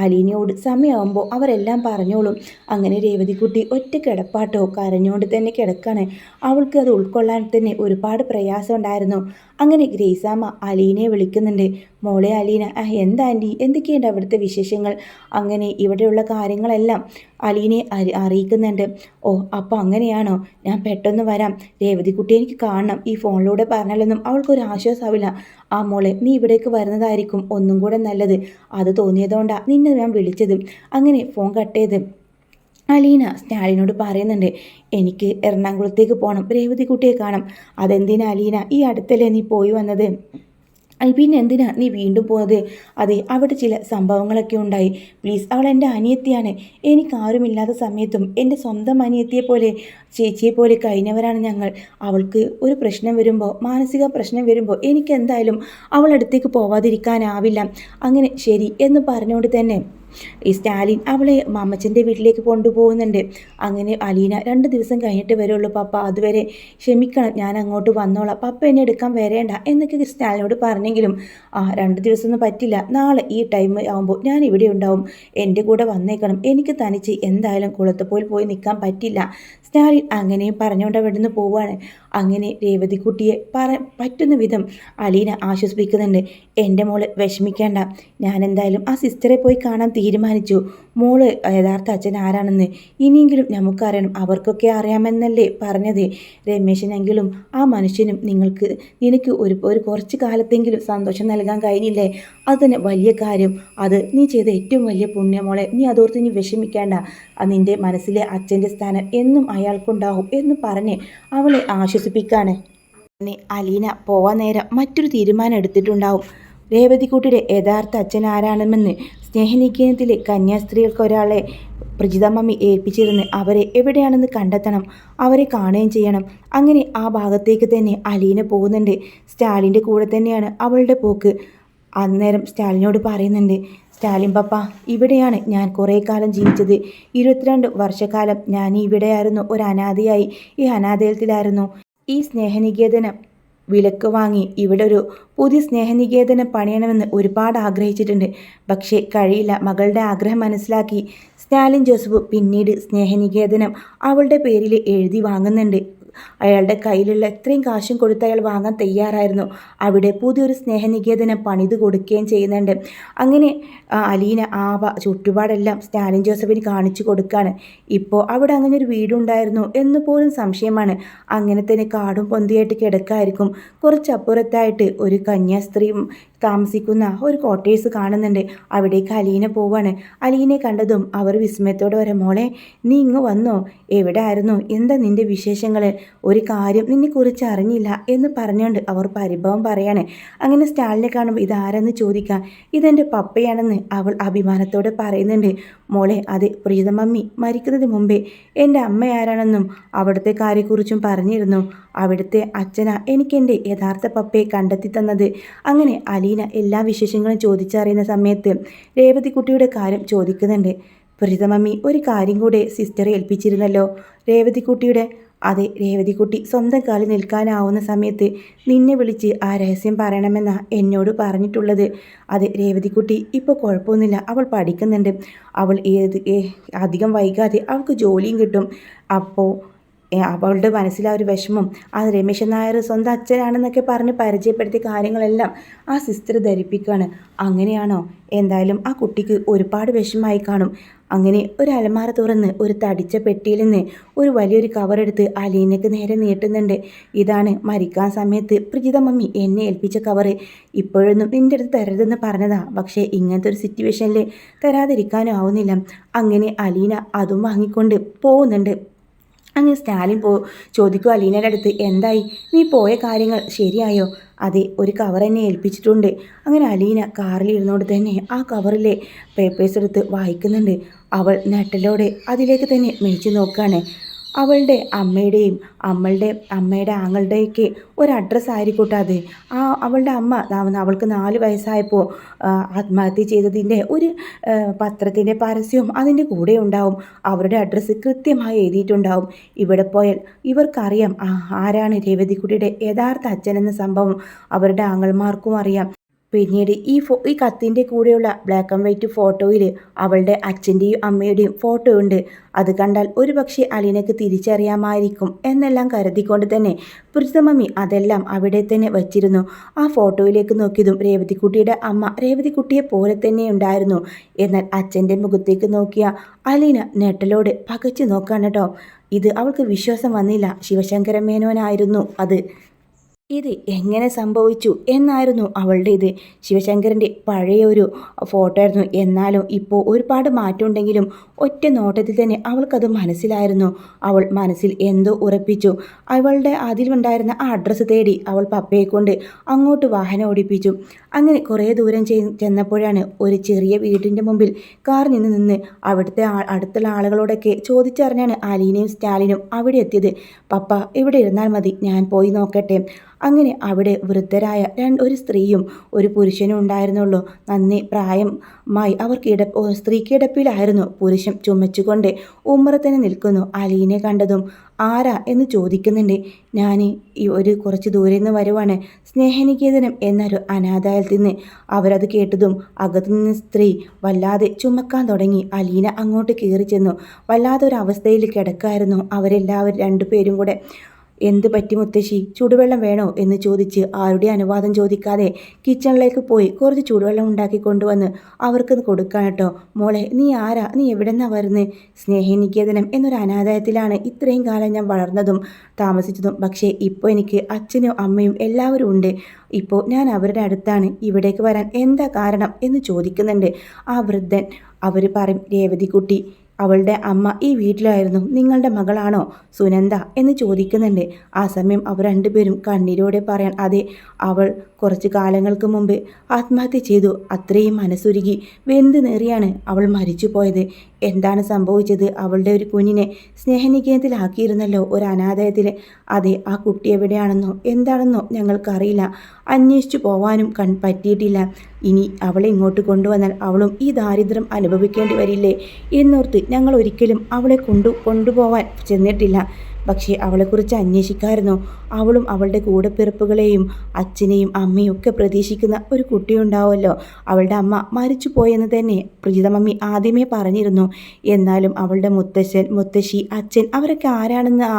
അലീനയോട് സമയമാകുമ്പോൾ അവരെല്ലാം പറഞ്ഞോളും. അങ്ങനെ രേവതിക്കുട്ടി ഒറ്റ കിടപ്പാട്ടോ കരഞ്ഞുകൊണ്ട് തന്നെ കിടക്കാണ്. അവൾക്ക് അത് ഉൾക്കൊള്ളാൻ തന്നെ ഒരുപാട് പ്രയാസം ഉണ്ടായിരുന്നു. അങ്ങനെ ഗ്രേസാമ്മ അലീനയെ വിളിക്കുന്നുണ്ട്. മോളെ അലീന, എന്താ ആൻറ്റി, എന്തൊക്കെയുണ്ട് അവിടുത്തെ വിശേഷങ്ങൾ? അങ്ങനെ ഇവിടെയുള്ള കാര്യങ്ങളെല്ലാം അലീനയെ അറിയിക്കുന്നുണ്ട്. ഓ, അപ്പോൾ അങ്ങനെയാണോ? ഞാൻ പെട്ടെന്ന് വരാം. രേവതിക്കുട്ടി എനിക്ക് കാണണം. ഈ ഫോണിലൂടെ പറഞ്ഞാലൊന്നും അവൾക്കൊരു ആശ്വാസമാവില്ല. ആ മോളെ, നീ ഇവിടേക്ക് വരുന്നതായിരിക്കും ഒന്നും കൂടെ നല്ലത്. അത് തോന്നിയതുകൊണ്ടാണ് നിന്നെ ഞാൻ വിളിച്ചത്. അങ്ങനെ ഫോൺ കട്ട് ചെയ്ത് അലീന സ്റ്റാലിനോട് പറയുന്നുണ്ട്, എനിക്ക് എറണാകുളത്തേക്ക് പോകണം, രേവതിക്കുട്ടിയെ കാണാം. അതെന്തിനാ അലീന, ഈ അടുത്തല്ലേ നീ പോയി വന്നത്? പിന്നെ എന്തിനാ നീ വീണ്ടും പോകുന്നത്? അതെ, അവിടെ ചില സംഭവങ്ങളൊക്കെ ഉണ്ടായി. പ്ലീസ്, അവൾ എൻ്റെ അനിയത്തിയാണ്. എനിക്കാരുമില്ലാത്ത സമയത്തും എൻ്റെ സ്വന്തം അനിയത്തിയെ പോലെ ചേച്ചിയെ പോലെ കഴിഞ്ഞവരാണ് ഞങ്ങൾ. അവൾക്ക് ഒരു പ്രശ്നം വരുമ്പോൾ, മാനസിക പ്രശ്നം വരുമ്പോൾ എനിക്ക് എന്തായാലും അവളടുത്തേക്ക് പോവാതിരിക്കാനാവില്ല. അങ്ങനെ ശരി എന്ന് പറഞ്ഞുകൊണ്ട് തന്നെ ഈ സ്റ്റാലിൻ അവളെ മാമച്ചൻ്റെ വീട്ടിലേക്ക് കൊണ്ടുപോകുന്നുണ്ട്. അങ്ങനെ അലീന 2 ദിവസം കഴിഞ്ഞിട്ട് വരുള്ളൂ പപ്പ, അതുവരെ ക്ഷമിക്കണം, ഞാൻ അങ്ങോട്ട് വന്നോളാം, പപ്പ എന്നെ എടുക്കാൻ വരേണ്ട എന്നൊക്കെ സ്റ്റാലിനോട് പറഞ്ഞെങ്കിലും 2 ദിവസമൊന്നും പറ്റില്ല, നാളെ ഈ ടൈം ആകുമ്പോൾ ഞാൻ ഇവിടെ ഉണ്ടാവും, എൻ്റെ കൂടെ വന്നേക്കണം, എനിക്ക് തനിച്ച് എന്തായാലും കുളത്തുപോയിൽ പോയി നിൽക്കാൻ പറ്റില്ല. സ്റ്റാലിൻ അങ്ങനെയും പറഞ്ഞുകൊണ്ട് അവിടുന്ന് പോവാണ്. അങ്ങനെ രേവതിക്കുട്ടിയെ പറ്റുന്ന വിധം അലീന ആശ്വസിപ്പിക്കുന്നുണ്ട്. എൻ്റെ മോള് വിഷമിക്കേണ്ട, ഞാൻ എന്തായാലും ആ സിസ്റ്ററെ പോയി കാണാൻ തീരുമാനിച്ചു. മോള് യഥാർത്ഥ അച്ഛൻ ആരാണെന്ന് ഇനിയെങ്കിലും നമുക്കറിയണം. അവർക്കൊക്കെ അറിയാമെന്നല്ലേ പറഞ്ഞത്? രമേശനെങ്കിലും ആ മനുഷ്യനും നിനക്ക് ഒരു കുറച്ച് കാലത്തെങ്കിലും സന്തോഷം നൽകാൻ കഴിഞ്ഞില്ലേ? അത് തന്നെ വലിയ കാര്യം. അത് നീ ചെയ്ത ഏറ്റവും വലിയ പുണ്യമോളെ. നീ അതോർത്ത് നീ വിഷമിക്കേണ്ട. നിൻ്റെ മനസ്സിലെ അച്ഛൻ്റെ സ്ഥാനം എന്നും അയാൾക്കുണ്ടാവും എന്ന് പറഞ്ഞ് അവളെ ആശ്വസിപ്പിക്കാണ്. പിന്നെ അലീന പോവാൻ നേരം മറ്റൊരു തീരുമാനം എടുത്തിട്ടുണ്ടാവും. രേവതിക്കുട്ടിയുടെ യഥാർത്ഥ അച്ഛൻ ആരാണെന്ന് സ്നേഹനികേതനത്തിലെ കന്യാസ്ത്രീകൾക്ക് ഒരാളെ പ്രജിത മമ്മി ഏൽപ്പിച്ചിരുന്ന് അവരെ എവിടെയാണെന്ന് കണ്ടെത്തണം, അവരെ കാണുകയും ചെയ്യണം. അങ്ങനെ ആ ഭാഗത്തേക്ക് തന്നെ അലീന പോകുന്നുണ്ട്. സ്റ്റാലിൻ്റെ കൂടെ തന്നെയാണ് അവളുടെ പോക്ക്. അന്നേരം സ്റ്റാലിനോട് പറയുന്നുണ്ട്, സ്റ്റാലിൻ പപ്പ, ഇവിടെയാണ് ഞാൻ കുറേ കാലം ജീവിച്ചത്. 22 വർഷക്കാലം ഞാൻ ഇവിടെയായിരുന്നു, ഒരു അനാഥയായി ഈ അനാഥയത്തിലായിരുന്നു. ഈ സ്നേഹനികേതനം വിലക്ക് വാങ്ങി ഇവിടെ ഒരു പുതിയ സ്നേഹനികേതനം പണിയണമെന്ന് ഒരുപാട് ആഗ്രഹിച്ചിട്ടുണ്ട്. പക്ഷേ കഴിയില്ല. മകളുടെ ആഗ്രഹം മനസ്സിലാക്കി സ്റ്റാലിൻ ജോസഫ് പിന്നീട് സ്നേഹനികേതനം അവളുടെ പേരിൽ എഴുതി വാങ്ങുന്നുണ്ട്. അയാളുടെ കയ്യിലുള്ള എത്രയും കാശും കൊടുത്ത് അയാൾ വാങ്ങാൻ തയ്യാറായിരുന്നു. അവിടെ പുതിയൊരു സ്നേഹനികേതനം പണിത് കൊടുക്കുകയും ചെയ്യുന്നുണ്ട്. അങ്ങനെ അലീന ചുറ്റുപാടെല്ലാം സ്റ്റാലിൻ ജോസഫിന് കാണിച്ചു കൊടുക്കുകയാണ്. ഇപ്പോൾ അവിടെ അങ്ങനെ ഒരു വീടുണ്ടായിരുന്നു എന്ന് പോലും സംശയമാണ്. അങ്ങനെ തന്നെ കാടും പൊന്തിയായിട്ട് കിടക്കായിരിക്കും. കുറച്ചപ്പുറത്തായിട്ട് ഒരു കന്യാസ്ത്രീയും താമസിക്കുന്ന ഒരു ക്വാർട്ടേഴ്സ് കാണുന്നുണ്ട്. അവിടേക്ക് അലീന പോവാണ്. അലീനെ കണ്ടതും അവർ വിസ്മയത്തോടെ വരാം. മോളെ, നീ ഇങ്ങ് വന്നോ? എവിടെ ആയിരുന്നു? എന്താ നിൻ്റെ വിശേഷങ്ങൾ? ഒരു കാര്യം നിന്നെക്കുറിച്ച് അറിഞ്ഞില്ല എന്ന് പറഞ്ഞുകൊണ്ട് അവർ പരിഭവം പറയാണ്. അങ്ങനെ സ്റ്റാലിനെ കാണുമ്പോൾ ഇതാരെന്ന് ചോദിക്കാം. ഇതെൻ്റെ പപ്പയാണെന്ന് അവൾ അഭിമാനത്തോടെ പറയുന്നുണ്ട്. മോളെ, അത് പ്രീത മമ്മി മരിക്കുന്നതിന് മുമ്പേ എൻ്റെ അമ്മ ആരാണെന്നും അവിടുത്തെ കാര്യത്തെക്കുറിച്ചും പറഞ്ഞിരുന്നു. അവിടുത്തെ അച്ഛനാ എനിക്കെൻ്റെ യഥാർത്ഥ പപ്പയെ കണ്ടെത്തി തന്നത്. അങ്ങനെ അലീന എല്ലാ വിശേഷങ്ങളും ചോദിച്ചറിയുന്ന സമയത്ത് രേവതിക്കുട്ടിയുടെ കാര്യം ചോദിക്കുന്നുണ്ട്. പ്രീത മമ്മി ഒരു കാര്യം കൂടെ സിസ്റ്ററെ ഏൽപ്പിച്ചിരുന്നല്ലോ, രേവതിക്കുട്ടിയുടെ. അതെ, രേവതിക്കുട്ടി സ്വന്തം കാലിൽ നിൽക്കാനാവുന്ന സമയത്ത് നിന്നെ വിളിച്ച് ആ രഹസ്യം പറയണമെന്നാ എന്നോട് പറഞ്ഞിട്ടുള്ളത്. അതെ, രേവതിക്കുട്ടി ഇപ്പോൾ കുഴപ്പമൊന്നുമില്ല, അവൾ പഠിക്കുന്നുണ്ട്. അവൾ അധികം വൈകാതെ അവൾക്ക് ജോലിയും കിട്ടും. അപ്പോൾ അവളുടെ മനസ്സിൽ ആ ഒരു വിഷമം, ആ രമേശൻ നായർ സ്വന്തം അച്ഛനാണെന്നൊക്കെ പറഞ്ഞ് പരിചയപ്പെടുത്തിയ കാര്യങ്ങളെല്ലാം ആ സിസ്റ്റർ ധരിപ്പിക്കുകയാണ്. അങ്ങനെയാണോ? എന്തായാലും ആ കുട്ടിക്ക് ഒരുപാട് വിഷമമായി കാണും. അങ്ങനെ ഒരു അലമാര തുറന്ന് ഒരു തടിച്ച പെട്ടിയിൽ നിന്ന് ഒരു വലിയൊരു കവറെടുത്ത് അലീനയ്ക്ക് നേരെ നീട്ടുന്നുണ്ട്. ഇതാണ് മരിക്കാൻ സമയത്ത് പ്രീത മമ്മി എന്നെ ഏൽപ്പിച്ച കവറ്. ഇപ്പോഴൊന്നും നിൻ്റെ അടുത്ത് തരരുതെന്ന് പറഞ്ഞതാ, പക്ഷേ ഇങ്ങനത്തെ ഒരു സിറ്റുവേഷനിൽ തരാതിരിക്കാനും ആവുന്നില്ല. അങ്ങനെ അലീന അതും വാങ്ങിക്കൊണ്ട് പോകുന്നുണ്ട്. അങ്ങനെ സ്റ്റാലിൻ ചോദിക്കും അലീനയുടെ അടുത്ത്, എന്തായി, നീ പോയ കാര്യങ്ങൾ ശരിയായോ? അതെ, ഒരു കവർ എന്നെ ഏൽപ്പിച്ചിട്ടുണ്ട്. അങ്ങനെ അലീന കാറിൽ ഇരുന്നോണ്ട് തന്നെ ആ കവറിലെ പേപ്പേഴ്സ് എടുത്ത് വായിക്കുന്നുണ്ട്. അവൾ നെട്ടലോടെ അതിലേക്ക് തന്നെ മേടിച്ച് നോക്കുകയാണ്. അവളുടെ അമ്മയുടെയും അമ്മയുടെ ആങ്ങളുടെയൊക്കെ ഒരു അഡ്രസ്സ് ആയിരിക്കട്ടെ അത്. അവളുടെ അമ്മ അവൾക്ക് 4 വയസ്സായപ്പോൾ ആത്മഹത്യ ചെയ്തതിൻ്റെ ഒരു പത്രത്തിൻ്റെ പരസ്യവും അതിൻ്റെ കൂടെ ഉണ്ടാവും. അവരുടെ അഡ്രസ്സ് കൃത്യമായി എഴുതിയിട്ടുണ്ടാവും. ഇവിടെ പോയാൽ ഇവർക്കറിയാം ആരാണ് രേവതിക്കുട്ടിയുടെ യഥാർത്ഥ അച്ഛനെന്ന സംഭവം അവരുടെ ആങ്ങൾമാർക്കും അറിയാം. പിന്നീട് ഈ കത്തിൻ്റെ കൂടെയുള്ള ബ്ലാക്ക് ആൻഡ് വൈറ്റ് ഫോട്ടോയിൽ അവളുടെ അച്ഛൻ്റെയും അമ്മയുടെയും ഫോട്ടോ ഉണ്ട്. അത് കണ്ടാൽ ഒരുപക്ഷെ അലീനയ്ക്ക് തിരിച്ചറിയാമായിരിക്കും എന്നെല്ലാം കരുതിക്കൊണ്ട് തന്നെ മമ്മി അതെല്ലാം അവിടെ തന്നെ വച്ചിരുന്നു. ആ ഫോട്ടോയിലേക്ക് നോക്കിയതും രേവതിക്കുട്ടിയുടെ അമ്മ രേവതിക്കുട്ടിയെ പോലെ തന്നെ ഉണ്ടായിരുന്നു. എന്നാൽ അച്ഛൻ്റെ മുഖത്തേക്ക് നോക്കിയ അലീന നെട്ടലോടെ പകച്ചു നോക്കാൻ കേട്ടോ. ഇത് അവൾക്ക് വിശ്വാസം വന്നില്ല. ശിവശങ്കര മേനോനായിരുന്നു അത്. ഇത് എങ്ങനെ സംഭവിച്ചു എന്നായിരുന്നു അവളുടെ ഇത്. ശിവശങ്കരൻ്റെ പഴയ ഒരു ഫോട്ടോ ആയിരുന്നു. എന്നാലും ഇപ്പോൾ ഒരുപാട് മാറ്റമുണ്ടെങ്കിലും ഒറ്റ നോട്ടത്തിൽ തന്നെ അവൾക്കത് മനസ്സിലായിരുന്നു. അവൾ മനസ്സിൽ എന്തോ ഉറപ്പിച്ചു. അവളുടെ അതിലുണ്ടായിരുന്ന ആ അഡ്രസ്സ് തേടി അവൾ പപ്പയെ കൊണ്ട് അങ്ങോട്ട് വാഹനം ഓടിപ്പിച്ചു. അങ്ങനെ കുറേ ദൂരം ചെന്നപ്പോഴാണ് ഒരു ചെറിയ വീടിൻ്റെ മുമ്പിൽ കാർ നിന്ന് അവിടുത്തെ അടുത്തുള്ള ആളുകളോടൊക്കെ ചോദിച്ചറിഞ്ഞാണ് അലീനയും സ്റ്റാലിനും അവിടെ എത്തിയത്. പപ്പ ഇവിടെ ഇരുന്നാൽ മതി, ഞാൻ പോയി നോക്കട്ടെ. അങ്ങനെ അവിടെ വൃദ്ധരായ ഒരു സ്ത്രീയും ഒരു പുരുഷനും ഉണ്ടായിരുന്നുള്ളൂ. നന്ദി പ്രായമായി സ്ത്രീ കിടപ്പിലായിരുന്നു. പുരുഷൻ ചുമച്ചുകൊണ്ട് ഉമ്മറത്തന്നെ നിൽക്കുന്നു. അലീനെ കണ്ടതും ആരാ എന്ന് ചോദിക്കുന്നുണ്ട്. ഞാൻ കുറച്ച് ദൂരെ നിന്ന് വരുവാണ്, സ്നേഹനികേതനം എന്നൊരു അനാഥാലയത്തിൽ നിന്ന്. അവരത് കേട്ടതും അകത്തുനിന്ന് സ്ത്രീ വല്ലാതെ ചുമക്കാൻ തുടങ്ങി. അലീന അങ്ങോട്ട് കയറി ചെന്നു. വല്ലാതൊരവസ്ഥയിൽ കിടക്കായിരുന്നു അവരെല്ലാവരും, 2 പേരും കൂടെ. എന്ത് പറ്റി മുത്തശ്ശി, ചൂടുവെള്ളം വേണോ എന്ന് ചോദിച്ച് ആരുടെ അനുവാദം ചോദിക്കാതെ കിച്ചണിലേക്ക് പോയി കുറച്ച് ചൂടുവെള്ളം ഉണ്ടാക്കി കൊണ്ടുവന്ന് അവർക്ക് കൊടുക്കാൻ കേട്ടോ. മോളെ, നീ ആരാ, നീ എവിടെന്നാ വരുന്നത്? സ്നേഹനികേതനം എന്നൊരു അനാഥാലയത്തിലാണ് ഇത്രയും കാലം ഞാൻ വളർന്നതും താമസിച്ചതും. പക്ഷേ ഇപ്പോൾ എനിക്ക് അച്ഛനും അമ്മയും എല്ലാവരും ഉണ്ട്. ഇപ്പോൾ ഞാൻ അവരുടെ അടുത്താണ്. ഇവിടേക്ക് വരാൻ എന്താ കാരണം എന്ന് ചോദിക്കുന്നുണ്ട് ആ വൃദ്ധൻ. അവർ പറയും, രേവതിക്കുട്ടി, അവളുടെ അമ്മ ഈ വീട്ടിലായിരുന്നു. നിങ്ങളുടെ മകളാണോ സുനന്ദ എന്ന് ചോദിക്കുന്നുണ്ട്. ആ സമയം അവർ 2 പേരും കണ്ണീരോടെ പറയാൻ, അതെ, അവൾ കുറച്ച് കാലങ്ങൾക്ക് മുമ്പ് ആത്മഹത്യ ചെയ്തു. അത്രയും മനസ്സുരുകി വെന്ത് നേറിയാണ് അവൾ മരിച്ചു പോയത്. എന്താണ് സംഭവിച്ചത്? അവളുടെ ഒരു കുഞ്ഞിനെ സ്നേഹനികേതത്തിലാക്കിയിരുന്നല്ലോ, ഒരു അനാഥാലയത്തിൽ. അതെ, ആ കുട്ടി എവിടെയാണെന്നോ എന്താണെന്നോ ഞങ്ങൾക്കറിയില്ല. അന്വേഷിച്ചു പോവാനും പറ്റിയിട്ടില്ല. ഇനി അവളെ ഇങ്ങോട്ട് കൊണ്ടുവന്നാൽ അവളും ഈ ദാരിദ്ര്യം അനുഭവിക്കേണ്ടി വരില്ലേ എന്നോർത്ത് ഞങ്ങൾ ഒരിക്കലും അവളെ കൊണ്ടുപോവാൻ ചെന്നിട്ടില്ല. പക്ഷേ അവളെക്കുറിച്ച് അന്വേഷിക്കാമായിരുന്നു. അവളും അവളുടെ കൂടെപ്പിറപ്പുകളെയും അച്ഛനെയും അമ്മയും ഒക്കെ പ്രതീക്ഷിക്കുന്ന ഒരു കുട്ടിയുണ്ടാവുമല്ലോ. അവളുടെ അമ്മ മരിച്ചു പോയെന്ന് തന്നെ പ്രീതമമ്മി ആദ്യമേ പറഞ്ഞിരുന്നു. എന്നാലും അവളുടെ മുത്തശ്ശൻ, മുത്തശ്ശി, അച്ഛൻ അവരൊക്കെ ആരാണെന്ന്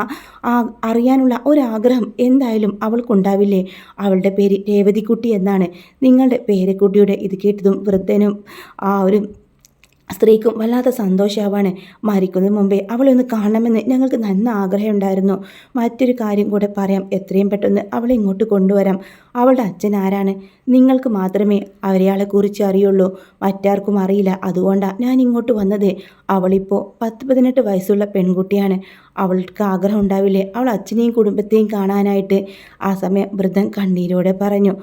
അറിയാനുള്ള ഒരാഗ്രഹം എന്തായാലും അവൾക്കുണ്ടാവില്ലേ? അവളുടെ പേര് രേവതിക്കുട്ടി എന്നാണ്. നിങ്ങളുടെ പേരക്കുട്ടിയുടെ ഇത് കേട്ടതും വൃദ്ധനും ആ ഒരു സ്ത്രീക്കും വല്ലാത്ത സന്തോഷമാവാണ്. മരിക്കുന്നതിന് മുമ്പേ അവളെ ഒന്ന് കാണണമെന്ന് ഞങ്ങൾക്ക് നല്ല ആഗ്രഹമുണ്ടായിരുന്നു. മറ്റൊരു കാര്യം കൂടെ പറയാം, എത്രയും പെട്ടെന്ന് അവളെ ഇങ്ങോട്ട് കൊണ്ടുവരാം. അവളുടെ അച്ഛൻ ആരാണ്? നിങ്ങൾക്ക് മാത്രമേ അയാളെക്കുറിച്ച് അറിയുള്ളൂ, മറ്റാർക്കും അറിയില്ല. അതുകൊണ്ടാണ് ഞാൻ ഇങ്ങോട്ട് വന്നത്. അവളിപ്പോൾ 10-18 വയസ്സുള്ള പെൺകുട്ടിയാണ്. അവൾക്ക് ആഗ്രഹം ഉണ്ടാവില്ലേ അവൾ അച്ഛനെയും കുടുംബത്തെയും കാണാനായിട്ട്? ആ സമയം വൃദ്ധൻ കണ്ണീരോടെ പറഞ്ഞു,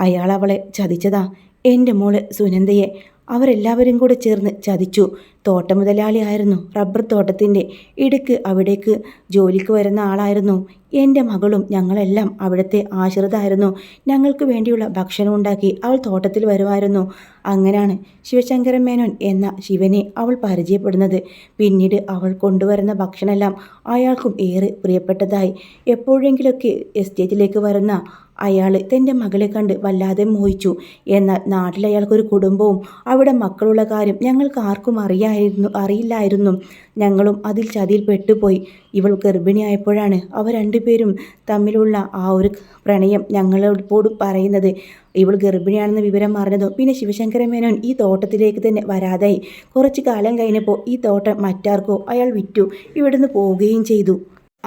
അയാൾ അവളെ ചതിച്ചതാ, എൻ്റെ മോള് സുനന്ദയെ. അവരെല്ലാവരും കൂടെ ചേർന്ന് ചതിച്ചു. തോട്ടമുതലാളിയായിരുന്നു, റബ്ബർ തോട്ടത്തിൻ്റെ. ഇടയ്ക്ക് അവിടേക്ക് ജോലിക്ക് വരുന്ന ആളായിരുന്നു. എൻ്റെ മകളും ഞങ്ങളെല്ലാം അവിടുത്തെ ആശ്രിതമായിരുന്നു. ഞങ്ങൾക്ക് വേണ്ടിയുള്ള ഭക്ഷണം ഉണ്ടാക്കി അവൾ തോട്ടത്തിൽ വരുമായിരുന്നു. അങ്ങനെയാണ് ശിവശങ്കരൻ മേനോൻ എന്ന ശിവനെ അവൾ പരിചയപ്പെടുന്നത്. പിന്നീട് അവൾ കൊണ്ടുവരുന്ന ഭക്ഷണമെല്ലാം അയാൾക്കും ഏറെ പ്രിയപ്പെട്ടതായി. എപ്പോഴെങ്കിലൊക്കെ എസ്റ്റേറ്റിലേക്ക് വരുന്ന അയാൾ തൻ്റെ മകളെ കണ്ട് വല്ലാതെ മോഹിച്ചു. എന്നാൽ നാട്ടിൽ അയാൾക്കൊരു കുടുംബവും അവിടെ മക്കളുള്ള കാര്യം ഞങ്ങൾക്ക് ആർക്കും അറിയില്ലായിരുന്നു. ഞങ്ങളും അതിൽ ചതിയിൽ പെട്ടുപോയി. ഇവൾ ഗർഭിണിയായപ്പോഴാണ് അവർ രണ്ടുപേരും തമ്മിലുള്ള ആ ഒരു പ്രണയം ഞങ്ങളോട് പറയുന്നത്. ഇവൾ ഗർഭിണിയാണെന്ന വിവരം അറിഞ്ഞതും പിന്നെ ശിവശങ്കര മേനോൻ ഈ തോട്ടത്തിലേക്ക് തന്നെ വരാതായി. കുറച്ചു കാലം കഴിഞ്ഞപ്പോൾ ഈ തോട്ടം മറ്റാർക്കോ അയാൾ വിറ്റു ഇവിടുന്ന് പോവുകയും ചെയ്തു.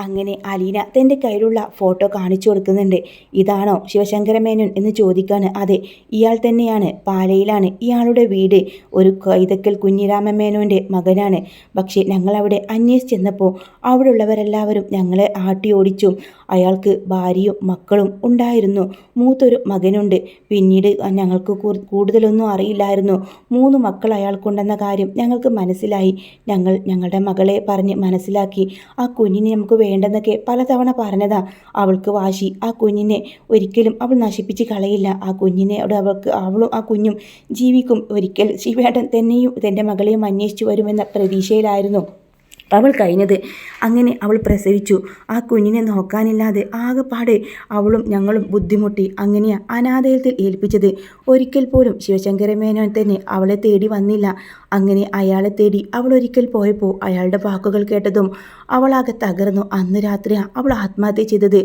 അങ്ങനെ അലീന തൻ്റെ കയ്യിലുള്ള ഫോട്ടോ കാണിച്ചു കൊടുക്കുന്നുണ്ട്. ഇതാണോ ശിവശങ്കര മേനോൻ എന്ന് ചോദിക്കാണ്. അതെ, ഇയാൾ തന്നെയാണ്. പാലയിലാണ് ഇയാളുടെ വീട്. ഒരു കൈതക്കൽ കുഞ്ഞിരാമ മേനോൻ്റെ മകനാണ്. പക്ഷേ ഞങ്ങളവിടെ അന്വേഷിച്ച് ചെന്നപ്പോൾ അവിടെ ഉള്ളവരെല്ലാവരും ഞങ്ങളെ ആട്ടി ഓടിച്ചു. അയാൾക്ക് ഭാര്യയും മക്കളും ഉണ്ടായിരുന്നു. മൂത്തൊരു മകനുണ്ട്. പിന്നീട് ഞങ്ങൾക്ക് കൂടുതലൊന്നും അറിയില്ലായിരുന്നു. 3 മക്കൾ അയാൾക്കുണ്ടെന്ന കാര്യം ഞങ്ങൾക്ക് മനസ്സിലായി. ഞങ്ങളുടെ മകളെ പറഞ്ഞ് മനസ്സിലാക്കി. ആ കുഞ്ഞിനെ നമുക്ക് വേണ്ടെന്നൊക്കെ പലതവണ പറഞ്ഞതാ. അവൾക്ക് വാശി. ആ കുഞ്ഞിനെ ഒരിക്കലും അവൾ നശിപ്പിച്ച് കളയില്ല. ആ കുഞ്ഞിനോട് അവളും ആ കുഞ്ഞും ജീവിക്കും. ഒരിക്കൽ ശിവേട്ടൻ തന്നെയും തൻ്റെ മകളെയും അന്വേഷിച്ചു വരുമെന്ന പ്രതീക്ഷയിലായിരുന്നു അവൾ കഴിഞ്ഞത്. അങ്ങനെ അവൾ പ്രസവിച്ചു. ആ കുഞ്ഞിനെ നോക്കാനില്ലാതെ ആകെപ്പാടെ അവളും ഞങ്ങളും ബുദ്ധിമുട്ടി. അങ്ങനെയാ അനാഥയിൽ ഏൽപ്പിച്ചത്. ഒരിക്കൽ പോലും ശിവശങ്കര മേനോൻ തന്നെ അവളെ തേടി വന്നില്ല. അങ്ങനെ അയാളെ തേടി അവൾ ഒരിക്കൽ പോയപ്പോൾ അയാളുടെ വാക്കുകൾ കേട്ടതും അവളാകെ തകർന്നു. അന്ന് രാത്രിയാണ് അവൾ ആത്മഹത്യ ചെയ്തത്.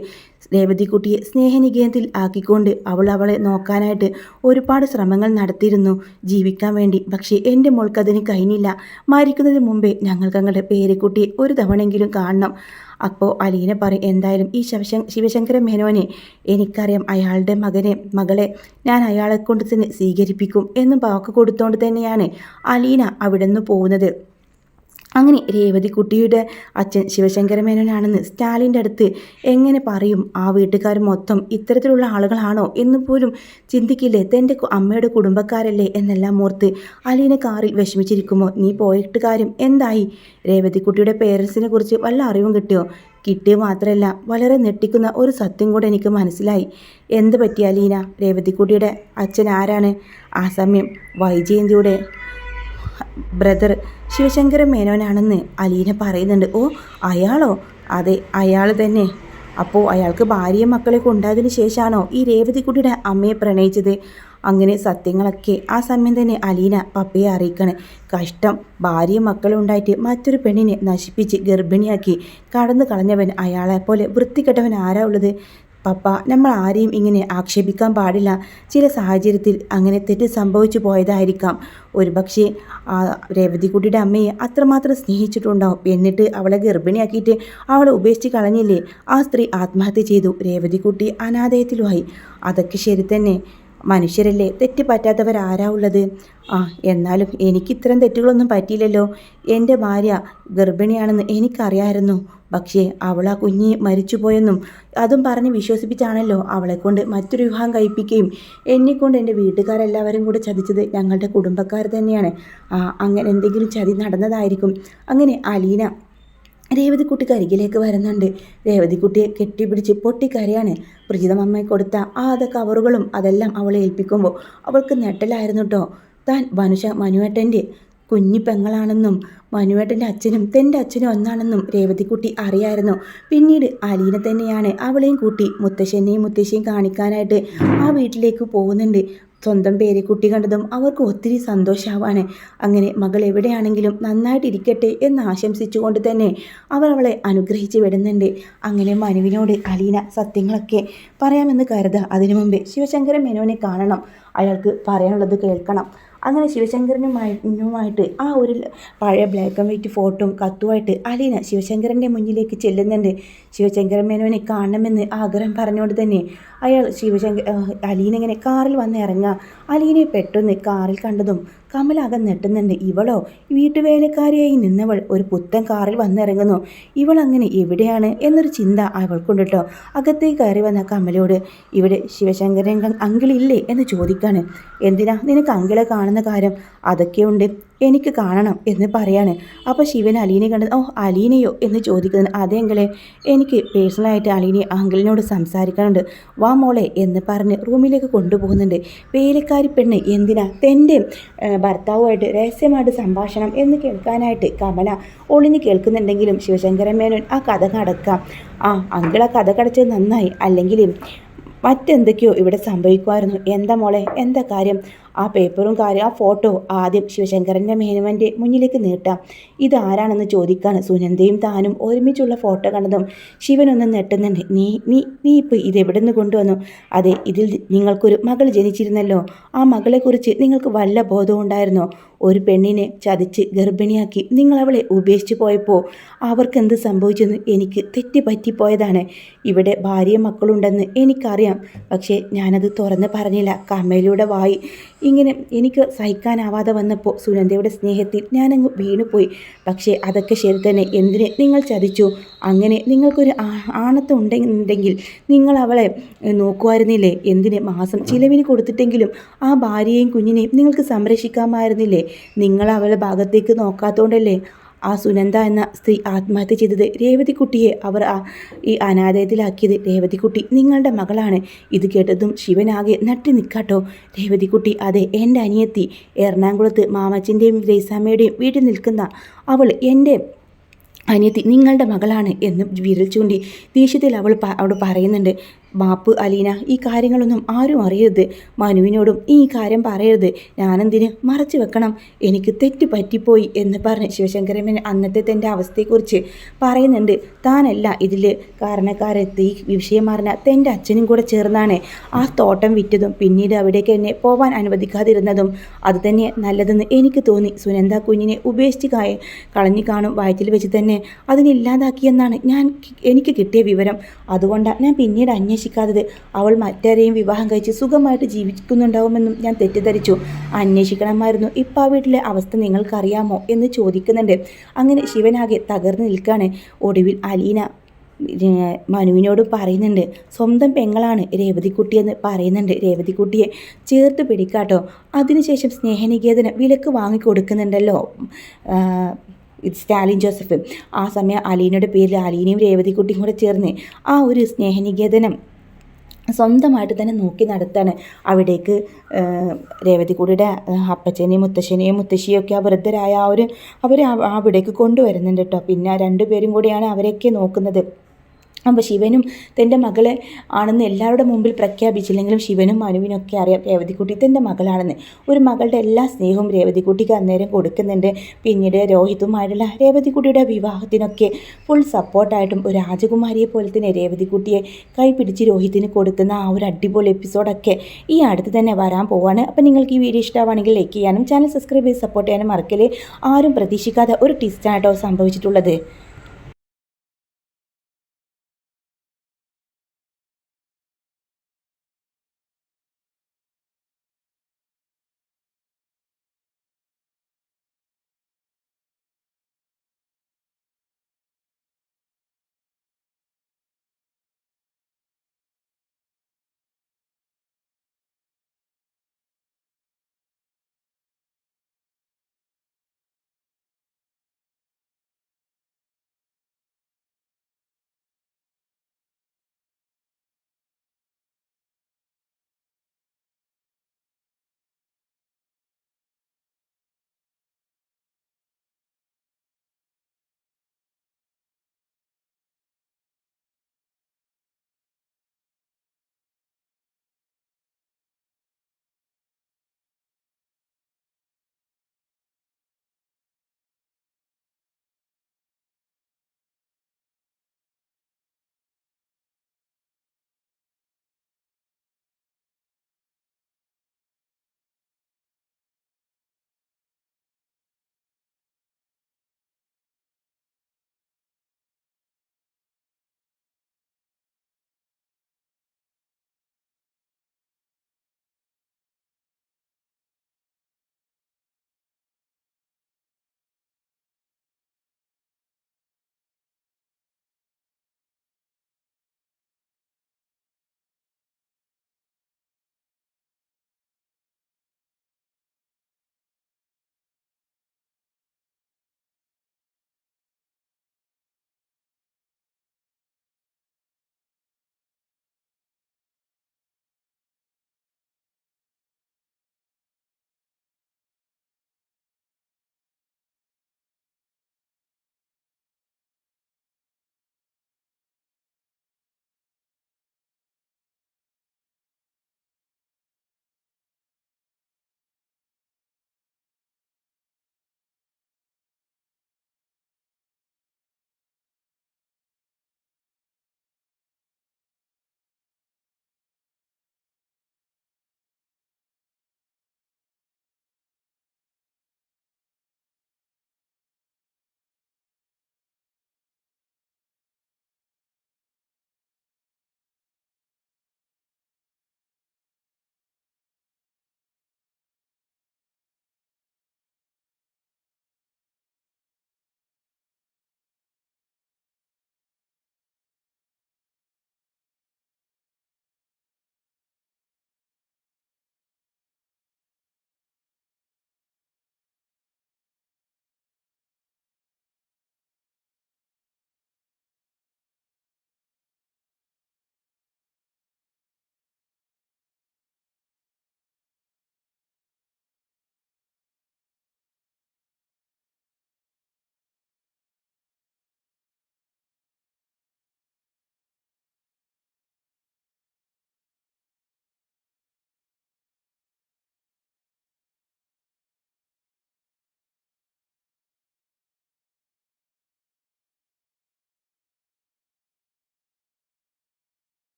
രേവതിക്കുട്ടിയെ സ്നേഹനികേതത്തിൽ ആക്കിക്കൊണ്ട് അവളെ നോക്കാനായിട്ട് ഒരുപാട് ശ്രമങ്ങൾ നടത്തിയിരുന്നു ജീവിക്കാൻ വേണ്ടി. പക്ഷേ എൻ്റെ മോൾക്കതിന് കഴിഞ്ഞില്ല. മരിക്കുന്നതിന് മുമ്പേ ഞങ്ങളുടെ പേരക്കുട്ടിയെ ഒരു തവണയെങ്കിലും കാണണം. അപ്പോൾ അലീന പറയും, എന്തായാലും ഈ ശിവശങ്കര മേനോനെ എനിക്കറിയാം. അയാളുടെ മകളെ ഞാൻ അയാളെ കൊണ്ട് തന്നെ സ്വീകരിപ്പിക്കും എന്ന് വാക്ക് കൊടുത്തുകൊണ്ട് തന്നെയാണ് അലീന അവിടെ നിന്ന് പോകുന്നത്. അങ്ങനെ രേവതിക്കുട്ടിയുടെ അച്ഛൻ ശിവശങ്കര മേനോനാണെന്ന് സ്റ്റാലിൻ്റെ അടുത്ത് എങ്ങനെ പറയും? ആ വീട്ടുകാർ മൊത്തം ഇത്തരത്തിലുള്ള ആളുകളാണോ എന്ന് പോലും ചിന്തിക്കില്ലേ? തൻ്റെ അമ്മയുടെ കുടുംബക്കാരല്ലേ എന്നെല്ലാം ഓർത്ത് അലീന കാറിൽ വിഷമിച്ചിരിക്കുമ്പോൾ നീ പോയിട്ട് കാര്യം എന്തായി? രേവതിക്കുട്ടിയുടെ പേരൻസിനെ കുറിച്ച് വല്ല അറിവും കിട്ടിയോ? കിട്ടിയ മാത്രമല്ല, വളരെ ഞെട്ടിക്കുന്ന ഒരു സത്യം കൂടെ എനിക്ക് മനസ്സിലായി. എന്ത് പറ്റി അലീന? രേവതിക്കുട്ടിയുടെ അച്ഛൻ ആരാണ്? ആ സമയം വൈജയന്തിയുടെ ബ്രദർ ശിവശങ്കര മേനോനാണെന്ന് അലീന പറയുന്നുണ്ട്. ഓ, അയാളോ? അതെ, അയാൾ തന്നെ. അപ്പോൾ അയാൾക്ക് ഭാര്യയും മക്കളെ കൊണ്ടതിന് ശേഷമാണോ ഈ രേവതിക്കുട്ടിയുടെ അമ്മയെ പ്രണയിച്ചത്? അങ്ങനെ സത്യങ്ങളൊക്കെ ആ സമയം തന്നെ അലീന പപ്പയെ അറിയിക്കണേ. കഷ്ടം, ഭാര്യയും മക്കളും ഉണ്ടായിട്ട് മറ്റൊരു പെണ്ണിനെ നശിപ്പിച്ച് ഗർഭിണിയാക്കി കടന്നു കളഞ്ഞവൻ. അയാളെപ്പോലെ വൃത്തികെട്ടവൻ ആരാ ഉള്ളത്? പപ്പ, നമ്മൾ ആരെയും ഇങ്ങനെ ആക്ഷേപിക്കാൻ പാടില്ല. ചില സാഹചര്യത്തിൽ അങ്ങനെ തെറ്റ് സംഭവിച്ചു പോയതായിരിക്കാം. ഒരുപക്ഷെ രേവതിക്കുട്ടിയുടെ അമ്മയെ അത്രമാത്രം സ്നേഹിച്ചിട്ടുണ്ടാവും. എന്നിട്ട് അവളെ ഗർഭിണിയാക്കിയിട്ട് അവളെ ഉപേക്ഷിച്ച് കളഞ്ഞില്ലേ? ആ സ്ത്രീ ആത്മഹത്യ ചെയ്തു. രേവതിക്കുട്ടി അനാഥയത്തിലുമായി. അതൊക്കെ ശരി തന്നെ. മനുഷ്യരല്ലേ, തെറ്റ് പറ്റാത്തവരാരാ ഉള്ളത്? എന്നാലും എനിക്ക് ഇത്തരം തെറ്റുകളൊന്നും പറ്റിയില്ലല്ലോ. എൻ്റെ ഭാര്യ ഗർഭിണിയാണെന്ന് എനിക്കറിയാമായിരുന്നു. പക്ഷേ അവൾ ആ കുഞ്ഞ് മരിച്ചുപോയെന്നും അതും പറഞ്ഞ് വിശ്വസിപ്പിച്ചാണല്ലോ അവളെക്കൊണ്ട് മറ്റൊരു വിവാഹം കഴിപ്പിക്കുകയും എന്നെക്കൊണ്ട് എൻ്റെ വീട്ടുകാരെല്ലാവരും കൂടെ ചതിച്ചത് ഞങ്ങളുടെ കുടുംബക്കാർ തന്നെയാണ്. അങ്ങനെ എന്തെങ്കിലും ചതി നടന്നതായിരിക്കും. അങ്ങനെ അലീന രേവതിക്കുട്ടിക്ക് അരികിലേക്ക് വരുന്നുണ്ട്. രേവതിക്കുട്ടിയെ കെട്ടിപ്പിടിച്ച് പൊട്ടിക്കരയാണ്. പ്രീതമമ്മയെ കൊടുത്ത കവറുകളും അതെല്ലാം അവളെ ഏൽപ്പിക്കുമ്പോൾ അവൾക്ക് ഞെട്ടലായിരുന്നു കേട്ടോ. താൻ മനുവേട്ടൻ്റെ കുഞ്ഞി പെങ്ങളാണെന്നും മനുവേട്ടൻ്റെ അച്ഛനും തൻ്റെ അച്ഛനും ഒന്നാണെന്നും രേവതിക്കുട്ടി അറിയായിരുന്നു. പിന്നീട് അലീന തന്നെയാണ് അവളെയും കൂട്ടി മുത്തശ്ശനെയും മുത്തശ്ശിയും കാണിക്കാനായിട്ട് ആ വീട്ടിലേക്ക് പോകുന്നുണ്ട്. സ്വന്തം പേരക്കുട്ടി കണ്ടതും അവർക്ക് ഒത്തിരി സന്തോഷമാവാണ്. അങ്ങനെ മകൾ എവിടെയാണെങ്കിലും നന്നായിട്ടിരിക്കട്ടെ എന്ന് ആശംസിച്ചുകൊണ്ട് തന്നെ അവർ അവളെ അനുഗ്രഹിച്ച് വിടുന്നുണ്ട്. അങ്ങനെ മനുവിനോട് അലീന സത്യങ്ങളൊക്കെ പറയാമെന്ന് കരുതുക. അതിനു മുമ്പേ ശിവശങ്കര മേനോനെ കാണണം, അയാൾക്ക് പറയാനുള്ളത് കേൾക്കണം. അങ്ങനെ ശിവശങ്കരനുമായിട്ട് ആ ഒരു പഴയ ബ്ലാക്ക് ആൻഡ് വൈറ്റ് ഫോട്ടോയും കത്തുമായിട്ട് അലീന ശിവശങ്കരൻ്റെ മുന്നിലേക്ക് ചെല്ലുന്നുണ്ട്. ശിവശങ്കര മേനോനെ കാണണമെന്ന് ആഗ്രഹം പറഞ്ഞുകൊണ്ട് തന്നെ അയാൾ അലീന ഇങ്ങനെ കാറിൽ വന്ന് ഇറങ്ങുക. അലീനയെ പെട്ടെന്ന് കാറിൽ കണ്ടതും കമലാകെ നെട്ടുന്നുണ്ട്. ഇവളോ? വീട്ടുവേലക്കാരിയായി നിന്നവൾ ഒരു പുത്തൻ കാറിൽ വന്നിറങ്ങുന്നു. ഇവളങ്ങനെ എവിടെയാണ് എന്നൊരു ചിന്ത അവൾക്കുണ്ട് കേട്ടോ. അകത്തേക്ക് കയറി വന്ന കമലോട് ഇവിടെ ശിവശങ്കരൻ അങ്കിളില്ലേ എന്ന് ചോദിക്കാണ്. എന്തിനാ നിനക്ക് അങ്കിളെ കാണുന്ന കാര്യം? അതൊക്കെയുണ്ട്, എനിക്ക് കാണണം എന്ന് പറയാണ്. അപ്പോൾ ശിവൻ അലീനെ കണ്ടത്, ഓ അലീനയോ എന്ന് ചോദിക്കുന്നത്. അതേ അങ്കിളെ, എനിക്ക് പേഴ്സണലായിട്ട് അങ്കിളിനോട് സംസാരിക്കാനുണ്ട്, വാ മോളെ എന്ന് പറഞ്ഞ് റൂമിലേക്ക് കൊണ്ടുപോകുന്നുണ്ട്. വേലക്കാരി പെണ്ണ് എന്തിനാ തൻ്റെ ഭർത്താവുമായിട്ട് രഹസ്യമായിട്ട് സംഭാഷണം എന്ന് കേൾക്കാനായിട്ട് കമല ഒളിഞ്ഞ് കേൾക്കുന്നുണ്ടെങ്കിലും ശിവശങ്കര മേനോൻ ആ കഥ കടക്കാം. അങ്കിൾ ആ കഥ കടച്ചത് നന്നായി, അല്ലെങ്കിൽ മറ്റെന്തൊക്കെയോ ഇവിടെ സംഭവിക്കുമായിരുന്നു. എന്താ മോളെ, എന്താ കാര്യം? ആ പേപ്പറും കാര്യം, ആ ഫോട്ടോ ആദ്യം ശിവശങ്കരൻ്റെ മേനുവൻ്റെ മുന്നിലേക്ക് നീട്ടാം. ഇതാരാണെന്ന് ചോദിക്കാണ്. സുനന്ദയും താനും ഒരുമിച്ചുള്ള ഫോട്ടോ കണ്ടതും ശിവനൊന്ന് നെട്ടുന്നുണ്ട്. നീ നീ നീ ഇപ്പോൾ ഇതെവിടെ നിന്ന് കൊണ്ടുവന്നു? അതെ, ഇതിൽ നിങ്ങൾക്കൊരു മകൾ ജനിച്ചിരുന്നല്ലോ. ആ മകളെക്കുറിച്ച് നിങ്ങൾക്ക് വല്ല ബോധവും ഉണ്ടായിരുന്നോ? ഒരു പെണ്ണിനെ ചതിച്ച് ഗർഭിണിയാക്കി നിങ്ങൾ അവളെ ഉപേക്ഷിച്ച് പോയപ്പോൾ അവർക്ക് എന്ത് സംഭവിച്ചെന്ന് എനിക്ക് തെറ്റി പറ്റിപ്പോയതാണ്. ഇവിടെ ഭാര്യയും മക്കളുണ്ടെന്ന് എനിക്കറിയാം, പക്ഷേ ഞാനത് തുറന്ന് പറഞ്ഞില്ല. കമ്മയിലൂടെ വായി ഇങ്ങനെ എനിക്ക് സഹിക്കാനാവാതെ വന്നപ്പോൾ സുനന്ദയുടെ സ്നേഹത്തിൽ ഞാനങ്ങ് വീണുപോയി. പക്ഷേ അതൊക്കെ ശരി തന്നെ. എന്തിന് നിങ്ങൾ ചതിച്ചു? അങ്ങനെ നിങ്ങൾക്കൊരു ആണത്തം ഉണ്ടെങ്കിൽ നിങ്ങൾ അവളെ നോക്കുമായിരുന്നില്ലേ? എന്തിന് മാസം ചിലവിന് കൊടുത്തിട്ടെങ്കിലും ആ ഭാര്യയെയും കുഞ്ഞിനെയും നിങ്ങൾക്ക് സംരക്ഷിക്കാമായിരുന്നില്ലേ? നിങ്ങൾ അവളുടെ ഭാഗത്തേക്ക് നോക്കാത്തതുകൊണ്ടല്ലേ ആ സുനന്ദ എന്ന സ്ത്രീ ആത്മഹത്യ ചെയ്തത്. രേവതിക്കുട്ടിയെ അവർ ഈ അനാഥയത്തിലാക്കിയത്. രേവതിക്കുട്ടി നിങ്ങളുടെ മകളാണ്. ഇത് കേട്ടതും ശിവനാകെ നട്ടി നിൽക്കാട്ടോ. രേവതിക്കുട്ടി, അതെ, എൻ്റെ അനിയത്തി. എറണാകുളത്ത് മാമച്ചൻ്റെയും ഗ്രേസാമ്മയുടെയും വീട്ടിൽ നിൽക്കുന്ന അവൾ എൻ്റെ അനിയത്തി നിങ്ങളുടെ മകളാണ് എന്ന് വിരൽ ചൂണ്ടി ദേഷ്യത്തിൽ അവൾ പറയുന്നുണ്ട്. മാപ്പ് അലീന, ഈ കാര്യങ്ങളൊന്നും ആരും അറിയരുത്. മനുവിനോടും ഈ കാര്യം പറയരുത്. ഞാനെന്തിന് മറച്ചു വെക്കണം? എനിക്ക് തെറ്റ് പറ്റിപ്പോയി എന്ന് പറഞ്ഞ് ശിവശങ്കരൻ അന്നത്തെ തൻ്റെ അവസ്ഥയെക്കുറിച്ച് പറയുന്നുണ്ട്. താനല്ല ഇതിൽ കാരണക്കാരെത്തി വിഷയം അറിഞ്ഞ തൻ്റെ അച്ഛനും കൂടെ ചേർന്നാണ് ആ തോട്ടം വിറ്റതും പിന്നീട് അവിടേക്ക് എന്നെ പോവാൻ അനുവദിക്കാതിരുന്നതും. അതുതന്നെ നല്ലതെന്ന് എനിക്ക് തോന്നി. സുനന്ദ കുഞ്ഞിനെ ഉപേക്ഷിച്ച് കളഞ്ഞു കാണും. വയറ്റിൽ വെച്ച് തന്നെ അതിനില്ലാതാക്കിയെന്നാണ് എനിക്ക് കിട്ടിയ വിവരം. അതുകൊണ്ടാണ് ഞാൻ പിന്നീട് അന്വേഷിക്കാത്തത്. അവൾ മറ്റാരെയും വിവാഹം കഴിച്ച് സുഖമായിട്ട് ജീവിക്കുന്നുണ്ടാവുമെന്നും ഞാൻ തെറ്റിദ്ധരിച്ചു. അന്വേഷിക്കണമായിരുന്നു. ഇപ്പോൾ ആ വീട്ടിലെ അവസ്ഥ നിങ്ങൾക്കറിയാമോ എന്ന് ചോദിക്കുന്നുണ്ട്. അങ്ങനെ ശിവനാകെ തകർന്നു നിൽക്കുകയാണ്. ഒടുവിൽ അലീന മനുവിനോട് പറയുന്നുണ്ട്, സ്വന്തം പെങ്ങളാണ് രേവതിക്കുട്ടിയെന്ന് പറയുന്നുണ്ട്. രേവതിക്കുട്ടിയെ ചേർത്ത് പിടിക്കാട്ടോ. അതിനുശേഷം സ്നേഹനികേതനം വിലക്ക് വാങ്ങിക്കൊടുക്കുന്നുണ്ടല്ലോ സ്റ്റാലിൻ ജോസഫ്. ആ സമയം അലീനയുടെ പേരിൽ അലീനയും രേവതിക്കുട്ടിയും കൂടെ ചേർന്ന് ആ ഒരു സ്നേഹനികേതനം സ്വന്തമായിട്ട് തന്നെ നോക്കി നടത്താണ്. അവിടേക്ക് രേവതിക്കുട്ടിയുടെ അപ്പച്ചനെയും മുത്തശ്ശനെയും മുത്തശ്ശിയൊക്കെ ആ വൃദ്ധരായ അവരെ അവിടേക്ക് കൊണ്ടുവരുന്നുണ്ട് കേട്ടോ. പിന്നെ രണ്ടുപേരും കൂടിയാണ് അവരെയൊക്കെ നോക്കുന്നത്. അപ്പോൾ ശിവനും തൻ്റെ മകളെ ആണെന്ന് എല്ലാവരുടെ മുമ്പിൽ പ്രഖ്യാപിച്ചില്ലെങ്കിലും ശിവനും മനുവിനൊക്കെ അറിയാം രേവതിക്കുട്ടി തൻ്റെ മകളാണെന്ന്. ഒരു മകളുടെ എല്ലാ സ്നേഹവും രേവതിക്കുട്ടിക്ക് അന്നേരം കൊടുക്കുന്നുണ്ട്. പിന്നീട് രോഹിതുമായിട്ടുള്ള രേവതിക്കുട്ടിയുടെ വിവാഹത്തിനൊക്കെ ഫുൾ സപ്പോർട്ടായിട്ടും ഒരു രാജകുമാരിയെ പോലെ തന്നെ രേവതിക്കുട്ടിയെ കൈപിടിച്ച് രോഹിത്തിന് കൊടുക്കുന്ന ആ ഒരു അടിപൊളി എപ്പിസോഡൊക്കെ ഈ അടുത്ത് തന്നെ വരാൻ പോവാണ്. അപ്പോൾ നിങ്ങൾക്ക് ഈ വീഡിയോ ഇഷ്ടമാണെങ്കിൽ ലൈക്ക് ചെയ്യാനും ചാനൽ സബ്സ്ക്രൈബ് ചെയ്ത് സപ്പോർട്ട് ചെയ്യാനും മറക്കല്ലേ. ആരും പ്രതീക്ഷിക്കാതെ ഒരു ട്വിസ്റ്റാണ് കേട്ടോ സംഭവിച്ചിട്ടുള്ളത്.